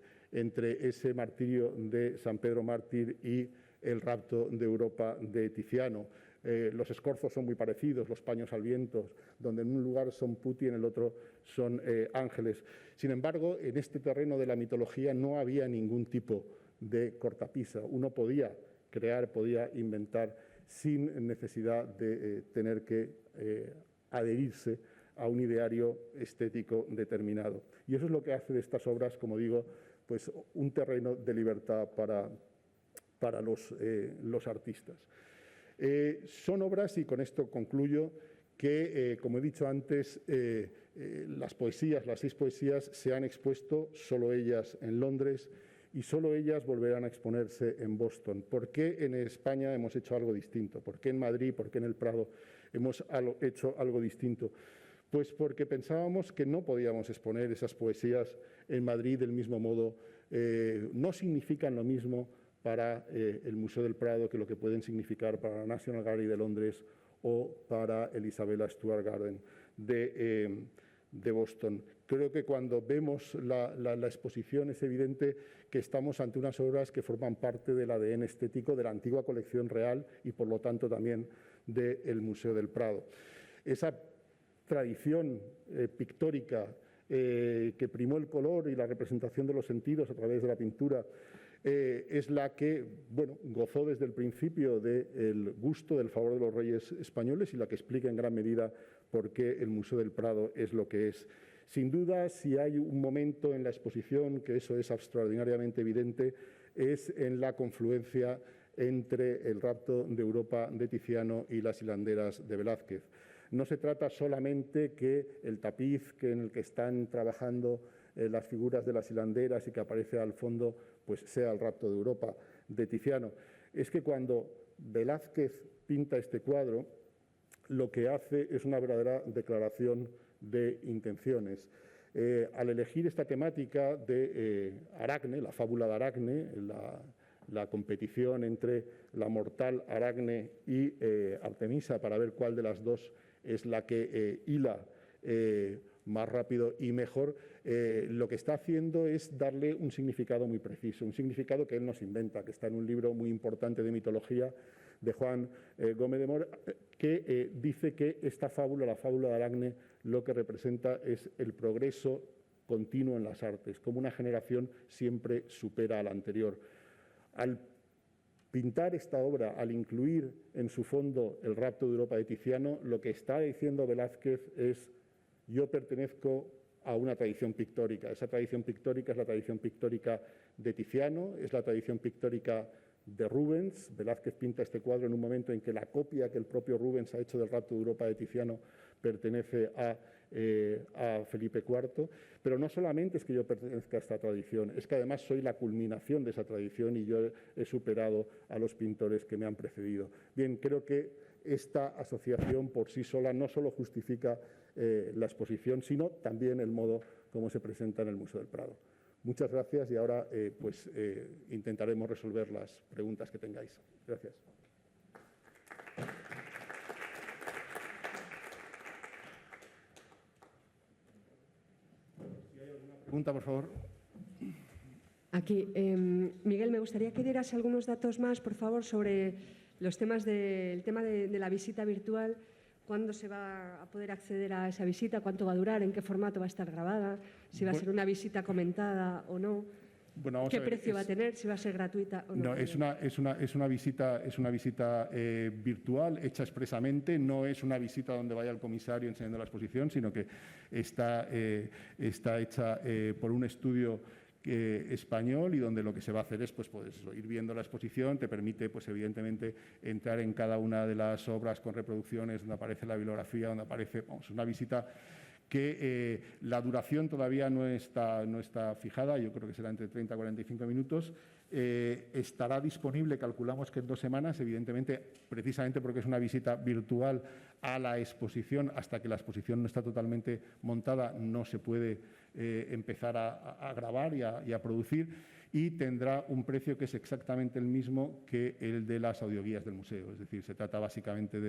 martirio de San Pedro Mártir y el rapto de Europa de Tiziano. Los escorzos son muy parecidos, los paños al viento, donde en un lugar son putti y en el otro son ángeles. Sin embargo, en este terreno de la mitología no había ningún tipo de cortapisa. Uno podía crear, podía inventar sin necesidad de tener que adherirse a un ideario estético determinado. Y eso es lo que hace de estas obras, como digo, pues un terreno de libertad para los artistas. Son obras, y con esto concluyo, que, como he dicho antes, las 6 poesías se han expuesto, solo ellas en Londres, y solo ellas volverán a exponerse en Boston. ¿Por qué en España hemos hecho algo distinto? ¿Por qué en Madrid, por qué en el Prado hemos hecho algo distinto? Pues porque pensábamos que no podíamos exponer esas poesías en Madrid del mismo modo. No significan lo mismo para el Museo del Prado que lo que pueden significar para la National Gallery de Londres o para el Isabella Stewart Garden de Boston. Creo que cuando vemos la exposición es evidente que estamos ante unas obras que forman parte del ADN estético de la antigua colección real y, por lo tanto, también del Museo del Prado. Esa tradición pictórica que primó el color y la representación de los sentidos a través de la pintura es la que gozó desde el principio del gusto, del favor de los reyes españoles y la que explica en gran medida por qué el Museo del Prado es lo que es. Sin duda, si hay un momento en la exposición que eso es extraordinariamente evidente, es en la confluencia entre el rapto de Europa de Tiziano y las hilanderas de Velázquez. No se trata solamente que el tapiz en el que están trabajando las figuras de las hilanderas y que aparece al fondo pues sea el rapto de Europa de Tiziano. Es que cuando Velázquez pinta este cuadro, lo que hace es una verdadera declaración de intenciones. Al elegir esta temática de Aracne, la fábula de Aracne, la competición entre la mortal Aracne y Artemisa para ver cuál de las dos es la que hila más rápido y mejor, lo que está haciendo es darle un significado muy preciso, un significado que él nos inventa, que está en un libro muy importante de mitología de Juan Gómez de Mora, que dice que esta fábula, la fábula de Aracne, lo que representa es el progreso continuo en las artes, como una generación siempre supera a la anterior. Al pintar esta obra, al incluir en su fondo el rapto de Europa de Tiziano, lo que está diciendo Velázquez es: yo pertenezco a una tradición pictórica. Esa tradición pictórica es la tradición pictórica de Tiziano, es la tradición pictórica de Rubens. Velázquez pinta este cuadro en un momento en que la copia que el propio Rubens ha hecho del rapto de Europa de Tiziano pertenece a Felipe IV, pero no solamente es que yo pertenezca a esta tradición, es que además soy la culminación de esa tradición y yo he superado a los pintores que me han precedido. Bien, creo que esta asociación por sí sola no solo justifica la exposición, sino también el modo como se presenta en el Museo del Prado. Muchas gracias y ahora intentaremos resolver las preguntas que tengáis. Gracias. Pregunta, por favor. Aquí, Miguel, me gustaría que dieras algunos datos más, por favor, sobre los temas el tema de la visita virtual. ¿Cuándo se va a poder acceder a esa visita? ¿Cuánto va a durar? ¿En qué formato va a estar grabada? ¿Si va a ser una visita comentada o no? Bueno, ¿Qué precio va a tener? ¿Si va a ser gratuita o no? No, es una visita virtual hecha expresamente. No es una visita donde vaya el comisario enseñando la exposición, sino que está hecha por un estudio español y donde lo que se va a hacer es ir viendo la exposición. Te permite, evidentemente, entrar en cada una de las obras con reproducciones donde aparece la bibliografía, donde aparece una visita que la duración todavía no está fijada, yo creo que será entre 30 y 45 minutos. Estará disponible, calculamos que en 2 semanas, evidentemente, precisamente porque es una visita virtual a la exposición. Hasta que la exposición no está totalmente montada, no se puede empezar a grabar y a producir, y tendrá un precio que es exactamente el mismo que el de las audioguías del museo. Es decir, se trata básicamente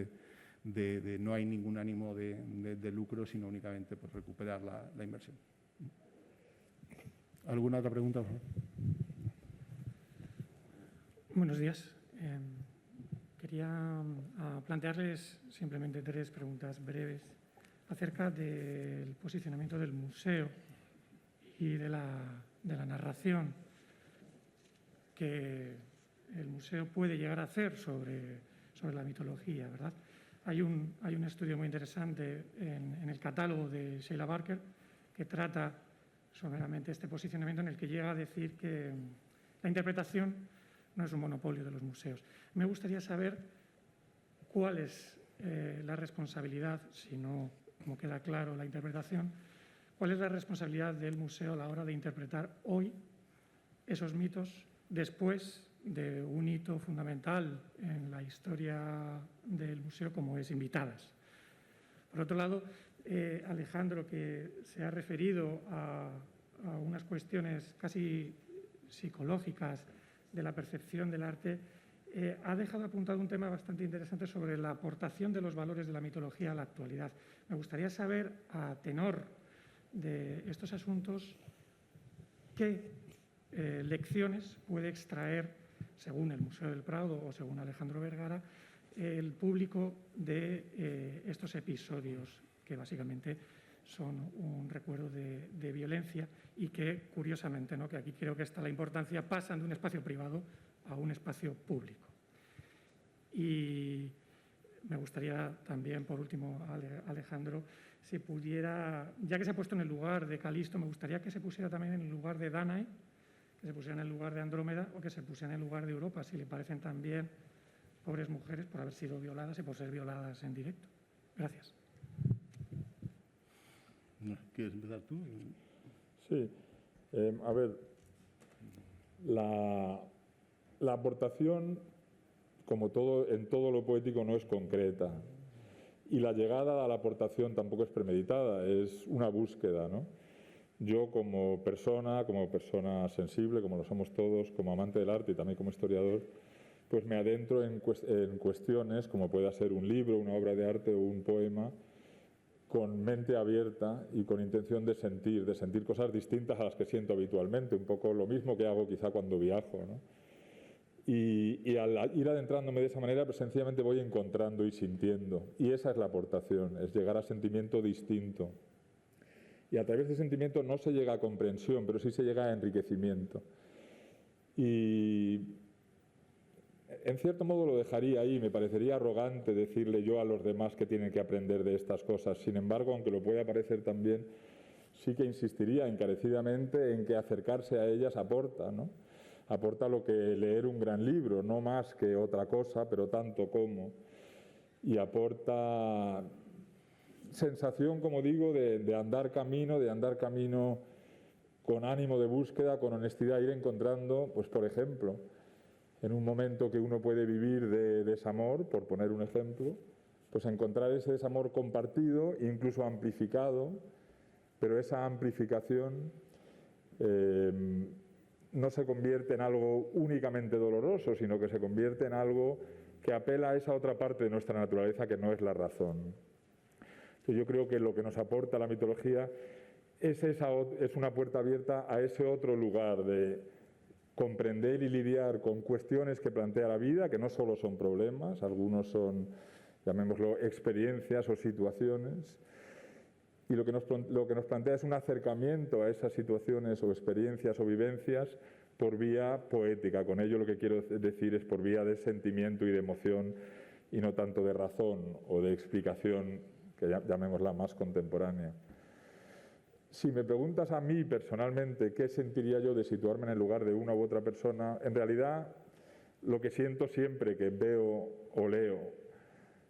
de no hay ningún ánimo de lucro, sino únicamente recuperar la inversión. ¿Alguna otra pregunta, por favor? Buenos días. Quería plantearles simplemente 3 preguntas breves acerca del posicionamiento del museo y de la narración que el museo puede llegar a hacer sobre la mitología, ¿verdad? Hay un estudio muy interesante en el catálogo de Sheila Barker que trata someramente este posicionamiento, en el que llega a decir que la interpretación no es un monopolio de los museos. Me gustaría saber cuál es la responsabilidad, si no, como queda claro la interpretación, cuál es la responsabilidad del museo a la hora de interpretar hoy esos mitos después de un hito fundamental en la historia del museo como es Invitadas. Por otro lado, Alejandro, que se ha referido a unas cuestiones casi psicológicas de la percepción del arte, ha dejado apuntado un tema bastante interesante sobre la aportación de los valores de la mitología a la actualidad. Me gustaría saber, a tenor de estos asuntos, qué lecciones puede extraer, según el Museo del Prado o según Alejandro Vergara, el público de estos episodios que básicamente son un recuerdo de violencia y que, curiosamente, ¿no?, que aquí creo que está la importancia, pasan de un espacio privado a un espacio público. Y me gustaría también, por último, Alejandro, si pudiera, ya que se ha puesto en el lugar de Calisto, me gustaría que se pusiera también en el lugar de Dánae, que se pusiera en el lugar de Andrómeda o que se pusiera en el lugar de Europa, si le parecen también pobres mujeres por haber sido violadas y por ser violadas en directo. Gracias. ¿Quieres empezar tú? Sí. A ver, la aportación, como en todo lo poético, no es concreta. Y la llegada a la aportación tampoco es premeditada, es una búsqueda, ¿no? Yo como persona sensible, como lo somos todos, como amante del arte y también como historiador, pues me adentro en cuestiones como pueda ser un libro, una obra de arte o un poema, con mente abierta y con intención de sentir cosas distintas a las que siento habitualmente, un poco lo mismo que hago quizá cuando viajo, ¿no? Y al ir adentrándome de esa manera, pues sencillamente voy encontrando y sintiendo. Y esa es la aportación, es llegar a sentimiento distinto. Y a través de sentimiento no se llega a comprensión, pero sí se llega a enriquecimiento. Y en cierto modo lo dejaría ahí, me parecería arrogante decirle yo a los demás que tienen que aprender de estas cosas. Sin embargo, aunque lo pueda parecer también, sí que insistiría encarecidamente en que acercarse a ellas aporta, ¿no? Aporta lo que leer un gran libro, no más que otra cosa, pero tanto como. Y aporta sensación, como digo, de andar camino con ánimo de búsqueda, con honestidad, ir encontrando, pues por ejemplo, en un momento que uno puede vivir de desamor, por poner un ejemplo, pues encontrar ese desamor compartido, incluso amplificado, pero esa amplificación no se convierte en algo únicamente doloroso, sino que se convierte en algo que apela a esa otra parte de nuestra naturaleza que no es la razón. Entonces yo creo que lo que nos aporta la mitología es una puerta abierta a ese otro lugar de comprender y lidiar con cuestiones que plantea la vida, que no solo son problemas, algunos son, llamémoslo, experiencias o situaciones, y lo que nos plantea es un acercamiento a esas situaciones o experiencias o vivencias por vía poética. Con ello lo que quiero decir es por vía de sentimiento y de emoción y no tanto de razón o de explicación, que llamémosla más contemporánea. Si me preguntas a mí personalmente qué sentiría yo de situarme en el lugar de una u otra persona, en realidad lo que siento siempre que veo o leo,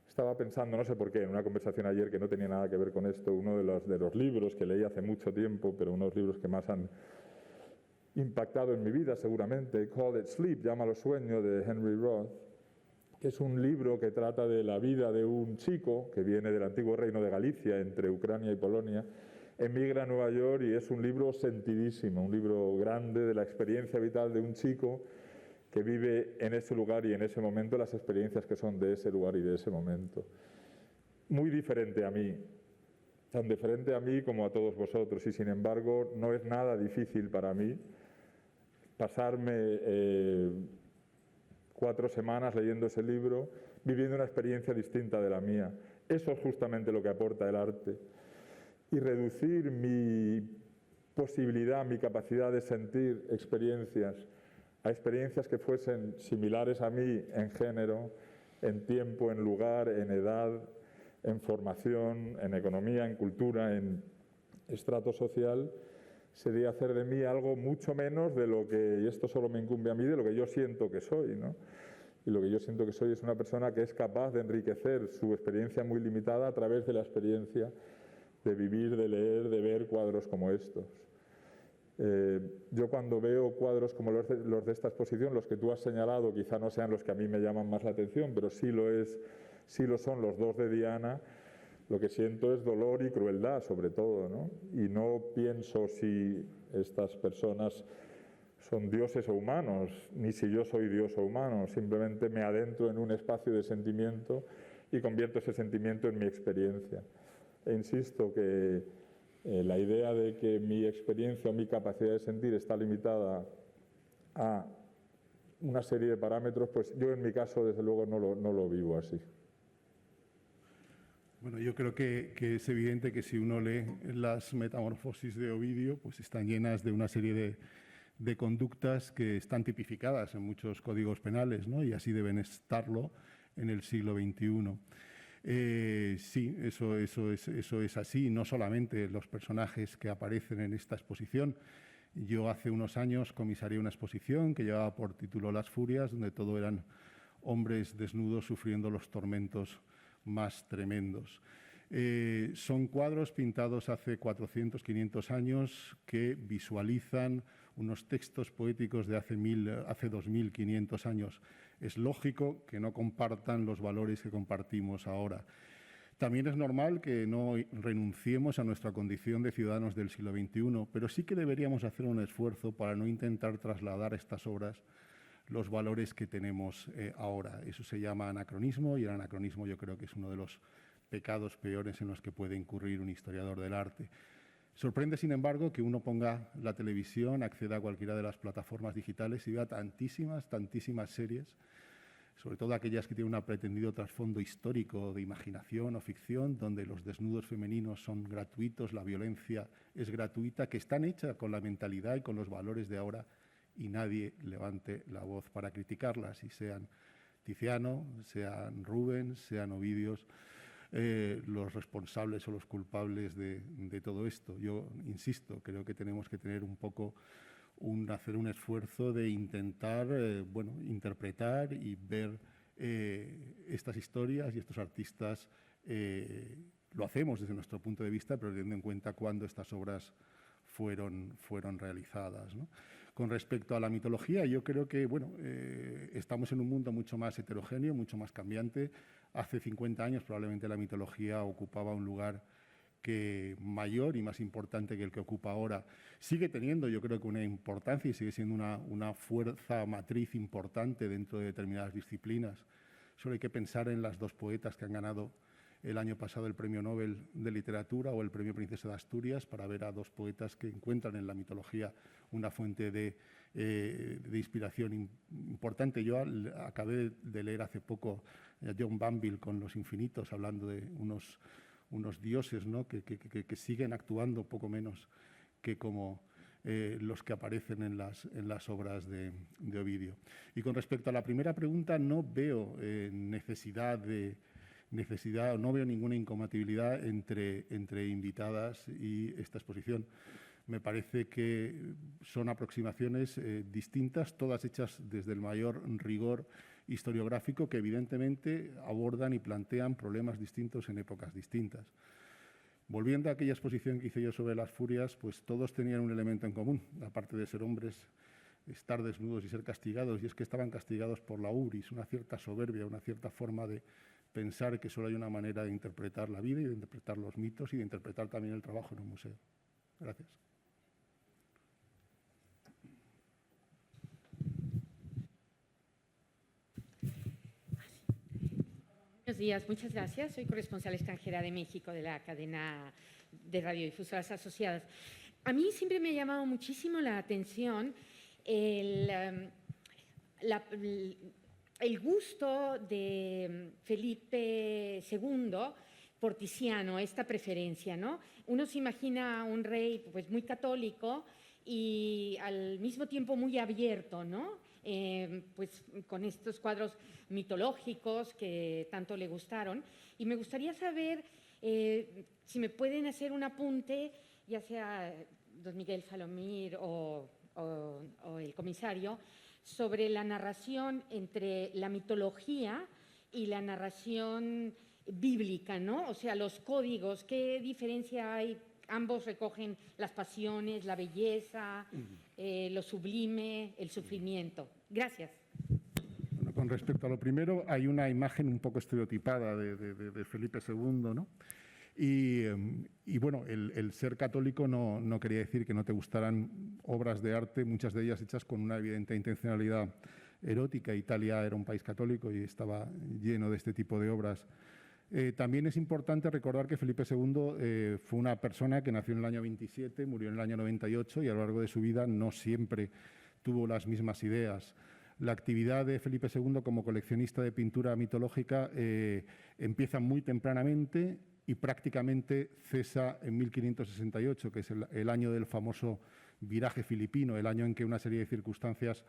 estaba pensando, no sé por qué, en una conversación ayer que no tenía nada que ver con esto, uno de los libros que leí hace mucho tiempo, pero uno de los libros que más han impactado en mi vida seguramente, Call It Sleep, Llámalo Sueño, de Henry Roth, que es un libro que trata de la vida de un chico que viene del antiguo reino de Galicia, entre Ucrania y Polonia, emigra a Nueva York y es un libro sentidísimo, un libro grande de la experiencia vital de un chico que vive en ese lugar y en ese momento las experiencias que son de ese lugar y de ese momento. Muy diferente a mí, tan diferente a mí como a todos vosotros, y sin embargo no es nada difícil para mí pasarme 4 semanas leyendo ese libro, viviendo una experiencia distinta de la mía. Eso es justamente lo que aporta el arte. Y reducir mi posibilidad, mi capacidad de sentir experiencias a experiencias que fuesen similares a mí en género, en tiempo, en lugar, en edad, en formación, en economía, en cultura, en estrato social, sería hacer de mí algo mucho menos de lo que, y esto solo me incumbe a mí, de lo que yo siento que soy, ¿no? Y lo que yo siento que soy es una persona que es capaz de enriquecer su experiencia muy limitada a través de la experiencia de vivir, de leer, de ver cuadros como estos. Yo cuando veo cuadros como los de esta exposición, los que tú has señalado, quizá no sean los que a mí me llaman más la atención, pero sí lo son los dos de Diana, lo que siento es dolor y crueldad sobre todo, ¿no? Y no pienso si estas personas son dioses o humanos, ni si yo soy dios o humano, simplemente me adentro en un espacio de sentimiento y convierto ese sentimiento en mi experiencia. E insisto que la idea de que mi experiencia o mi capacidad de sentir está limitada a una serie de parámetros, pues yo en mi caso desde luego no lo vivo así. Bueno, yo creo que es evidente que si uno lee las Metamorfosis de Ovidio, pues están llenas de una serie de conductas que están tipificadas en muchos códigos penales, ¿no? Y así deben estarlo en el siglo XXI. Sí, eso es así, no solamente los personajes que aparecen en esta exposición. Yo hace unos años comisarié una exposición que llevaba por título Las Furias, donde todo eran hombres desnudos sufriendo los tormentos más tremendos. Son cuadros pintados hace 400, 500 años que visualizan unos textos poéticos de hace 2.500 años. Es lógico que no compartan los valores que compartimos ahora. También es normal que no renunciemos a nuestra condición de ciudadanos del siglo XXI, pero sí que deberíamos hacer un esfuerzo para no intentar trasladar a estas obras los valores que tenemos ahora. Eso se llama anacronismo, y el anacronismo yo creo que es uno de los pecados peores en los que puede incurrir un historiador del arte. Sorprende, sin embargo, que uno ponga la televisión, acceda a cualquiera de las plataformas digitales y vea tantísimas series, sobre todo aquellas que tienen un pretendido trasfondo histórico de imaginación o ficción, donde los desnudos femeninos son gratuitos, la violencia es gratuita, que están hechas con la mentalidad y con los valores de ahora, y nadie levante la voz para criticarlas, y sean Tiziano, sean Rubens, sean Ovidios, los responsables o los culpables de todo esto. Yo insisto, creo que tenemos que tener un poco hacer un esfuerzo de intentar interpretar y ver estas historias y estos artistas. Lo hacemos desde nuestro punto de vista, pero teniendo en cuenta cuándo estas obras fueron realizadas, ¿no? Con respecto a la mitología, yo creo que estamos en un mundo mucho más heterogéneo, mucho más cambiante. Hace 50 años probablemente la mitología ocupaba un lugar mayor y más importante que el que ocupa ahora. Sigue teniendo, yo creo que una importancia, y sigue siendo una fuerza matriz importante dentro de determinadas disciplinas. Solo hay que pensar en las dos poetas que han ganado el año pasado el Premio Nobel de Literatura o el Premio Princesa de Asturias, para ver a dos poetas que encuentran en la mitología una fuente de inspiración importante. Yo acabé de leer hace poco a John Banville con Los Infinitos, hablando de unos dioses, ¿no? que siguen actuando poco menos que como los que aparecen en las obras de Ovidio. Y con respecto a la primera pregunta, no veo no veo ninguna incompatibilidad entre invitadas y esta exposición. Me parece que son aproximaciones distintas, todas hechas desde el mayor rigor historiográfico, que evidentemente abordan y plantean problemas distintos en épocas distintas. Volviendo a aquella exposición que hice yo sobre las furias, pues todos tenían un elemento en común, aparte de ser hombres, estar desnudos y ser castigados, y es que estaban castigados por la ubris, una cierta soberbia, una cierta forma de pensar que solo hay una manera de interpretar la vida y de interpretar los mitos y de interpretar también el trabajo en un museo. Gracias. Buenos días, muchas gracias. Soy corresponsal extranjera de México de la cadena de radiodifusoras asociadas. A mí siempre me ha llamado muchísimo la atención el gusto de Felipe II por Tiziano, esta preferencia, ¿no? Uno se imagina a un rey pues, muy católico y al mismo tiempo muy abierto, ¿no? Pues con estos cuadros mitológicos que tanto le gustaron. Y me gustaría saber si me pueden hacer un apunte, ya sea don Miguel Falomir o el comisario, sobre la narración entre la mitología y la narración bíblica, ¿no? O sea, los códigos, ¿qué diferencia hay? Ambos recogen las pasiones, la belleza, lo sublime, el sufrimiento. Gracias. Bueno, con respecto a lo primero, hay una imagen un poco estereotipada de Felipe II, ¿no? Y bueno, el ser católico no quería decir que no te gustaran obras de arte, muchas de ellas hechas con una evidente intencionalidad erótica. Italia era un país católico y estaba lleno de este tipo de obras. También es importante recordar que Felipe II fue una persona que nació en el año 27, murió en el año 98 y a lo largo de su vida no siempre tuvo las mismas ideas. La actividad de Felipe II como coleccionista de pintura mitológica empieza muy tempranamente y prácticamente cesa en 1568, que es el año del famoso viraje filipino, el año en que una serie de circunstancias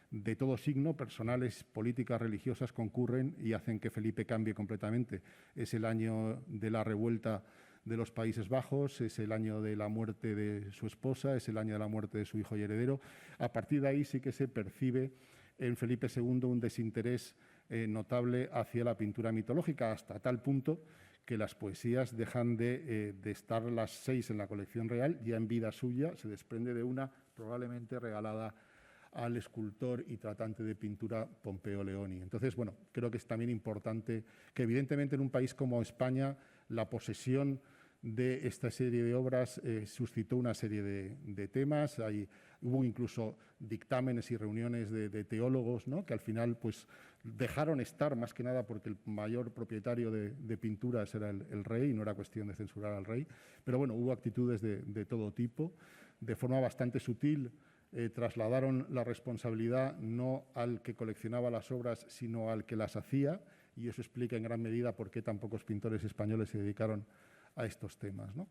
de todo signo, personales, políticas, religiosas, concurren y hacen que Felipe cambie completamente. Es el año de la revuelta de los Países Bajos, es el año de la muerte de su esposa, es el año de la muerte de su hijo y heredero. A partir de ahí sí que se percibe en Felipe II un desinterés notable hacia la pintura mitológica, hasta tal punto que las poesías dejan de estar las 6 en la colección real, ya en vida suya se desprende de una probablemente regalada al escultor y tratante de pintura Pompeo Leoni. Entonces, bueno, creo que es también importante que evidentemente en un país como España la posesión de esta serie de obras suscitó una serie de temas. Hubo incluso dictámenes y reuniones de teólogos, ¿no?, que al final pues dejaron estar, más que nada porque el mayor propietario de pinturas era el rey y no era cuestión de censurar al rey. Pero bueno, hubo actitudes de todo tipo, de forma bastante sutil. Trasladaron la responsabilidad no al que coleccionaba las obras, sino al que las hacía, y eso explica en gran medida por qué tan pocos pintores españoles se dedicaron a estos temas, ¿no?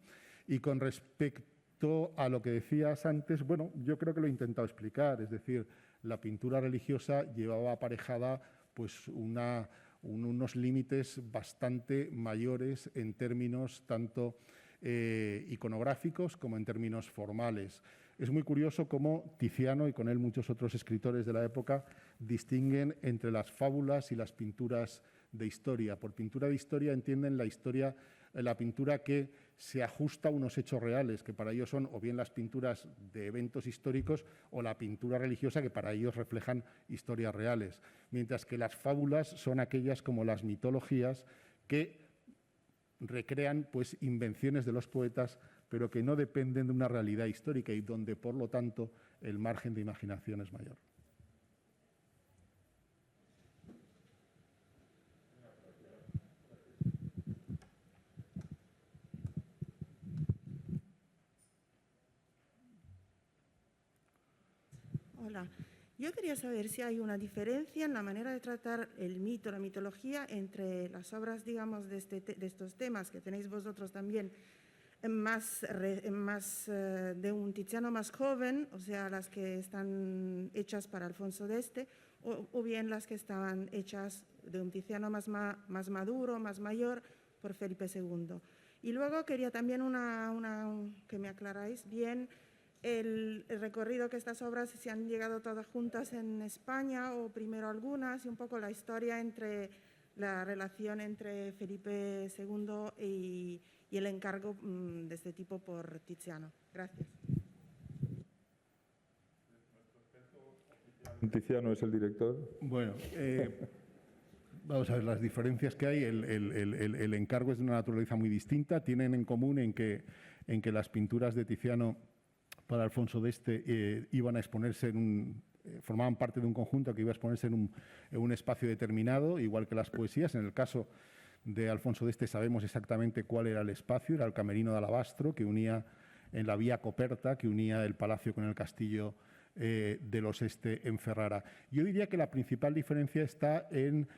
Y con respecto a lo que decías antes, bueno, yo creo que lo he intentado explicar, es decir, la pintura religiosa llevaba aparejada pues unos límites bastante mayores en términos tanto iconográficos como en términos formales. Es muy curioso cómo Tiziano y con él muchos otros escritores de la época distinguen entre las fábulas y las pinturas de historia. Por pintura de historia entienden la pintura que se ajusta a unos hechos reales, que para ellos son o bien las pinturas de eventos históricos o la pintura religiosa, que para ellos reflejan historias reales. Mientras que las fábulas son aquellas como las mitologías que recrean pues invenciones de los poetas, pero que no dependen de una realidad histórica y donde, por lo tanto, el margen de imaginación es mayor. Hola. Yo quería saber si hay una diferencia en la manera de tratar el mito, la mitología, entre las obras, digamos, de estos temas que tenéis vosotros también, más de un Tiziano más joven, o sea, las que están hechas para Alfonso de Este, o bien las que estaban hechas de un Tiziano más maduro, más mayor, por Felipe II. Y luego quería también que me aclaráis bien el recorrido que estas obras, si han llegado todas juntas en España o primero algunas, y un poco la historia entre la relación entre Felipe II y el encargo de este tipo por Tiziano. Gracias. Tiziano es el director. Bueno, vamos a ver las diferencias que hay. El encargo es de una naturaleza muy distinta. Tienen en común en que las pinturas de Tiziano para Alfonso de Este iban a exponerse formaban parte de un conjunto que iba a exponerse en un espacio determinado, igual que las poesías. En el caso de Alfonso de Este sabemos exactamente cuál era el espacio, era el camerino de alabastro que unía en la vía Coperta, que unía el palacio con el castillo de los Este en Ferrara. Yo diría que la principal diferencia está en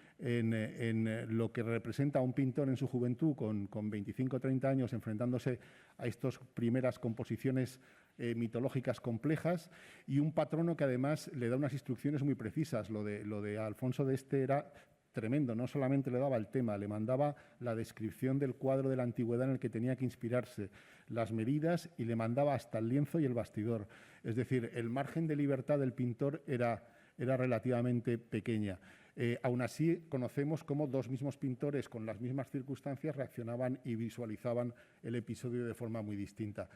lo que representa a un pintor en su juventud con 25 o 30 años enfrentándose a estas primeras composiciones mitológicas complejas y un patrono que además le da unas instrucciones muy precisas. Lo de Alfonso de Este era tremendo, no solamente le daba el tema, le mandaba la descripción del cuadro de la antigüedad en el que tenía que inspirarse, las medidas y le mandaba hasta el lienzo y el bastidor. Es decir, el margen de libertad del pintor era era relativamente pequeña. Aún así, conocemos cómo dos mismos pintores con las mismas circunstancias reaccionaban y visualizaban el episodio de forma muy distinta.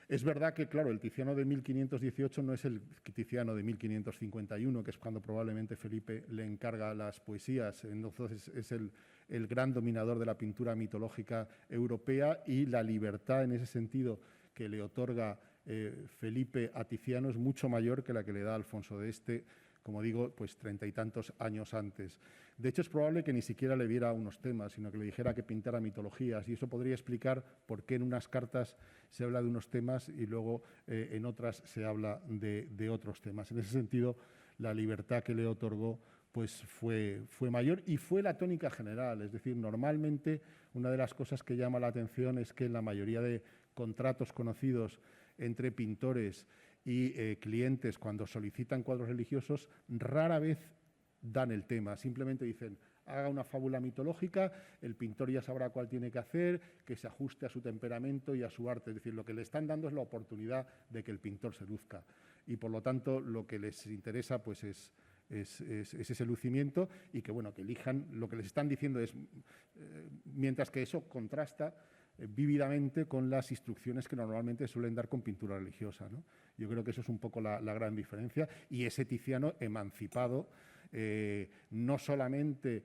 Es verdad que, claro, el Tiziano de 1518 no es el Tiziano de 1551, que es cuando probablemente Felipe le encarga las poesías. Entonces es el gran dominador de la pintura mitológica europea, y la libertad en ese sentido que le otorga Felipe a Tiziano es mucho mayor que la que le da Alfonso de Este, como digo, pues 30 y tantos años antes. De hecho, es probable que ni siquiera le viera unos temas, sino que le dijera que pintara mitologías, y eso podría explicar por qué en unas cartas se habla de unos temas y luego en otras se habla de otros temas. En ese sentido, la libertad que le otorgó pues fue mayor, y fue la tónica general. Es decir, normalmente una de las cosas que llama la atención es que en la mayoría de contratos conocidos entre pintores y clientes, cuando solicitan cuadros religiosos, rara vez dan el tema. Simplemente dicen: haga una fábula mitológica, el pintor ya sabrá cuál tiene que hacer, que se ajuste a su temperamento y a su arte. Es decir, lo que le están dando es la oportunidad de que el pintor se luzca, y por lo tanto lo que les interesa pues es ese lucimiento, y que, bueno, que elijan. Lo que les están diciendo es, mientras que eso contrasta vívidamente con las instrucciones que normalmente suelen dar con pintura religiosa, ¿no? Yo creo que eso es un poco la gran diferencia, y ese Tiziano emancipado, no solamente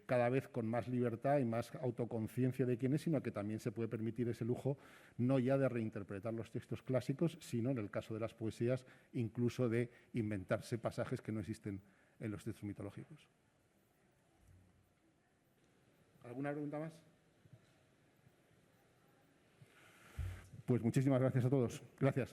cada vez con más libertad y más autoconciencia de quién es, sino que también se puede permitir ese lujo, no ya de reinterpretar los textos clásicos, sino, en el caso de las poesías, incluso de inventarse pasajes que no existen en los textos mitológicos. ¿Alguna pregunta más? Pues muchísimas gracias a todos. Gracias.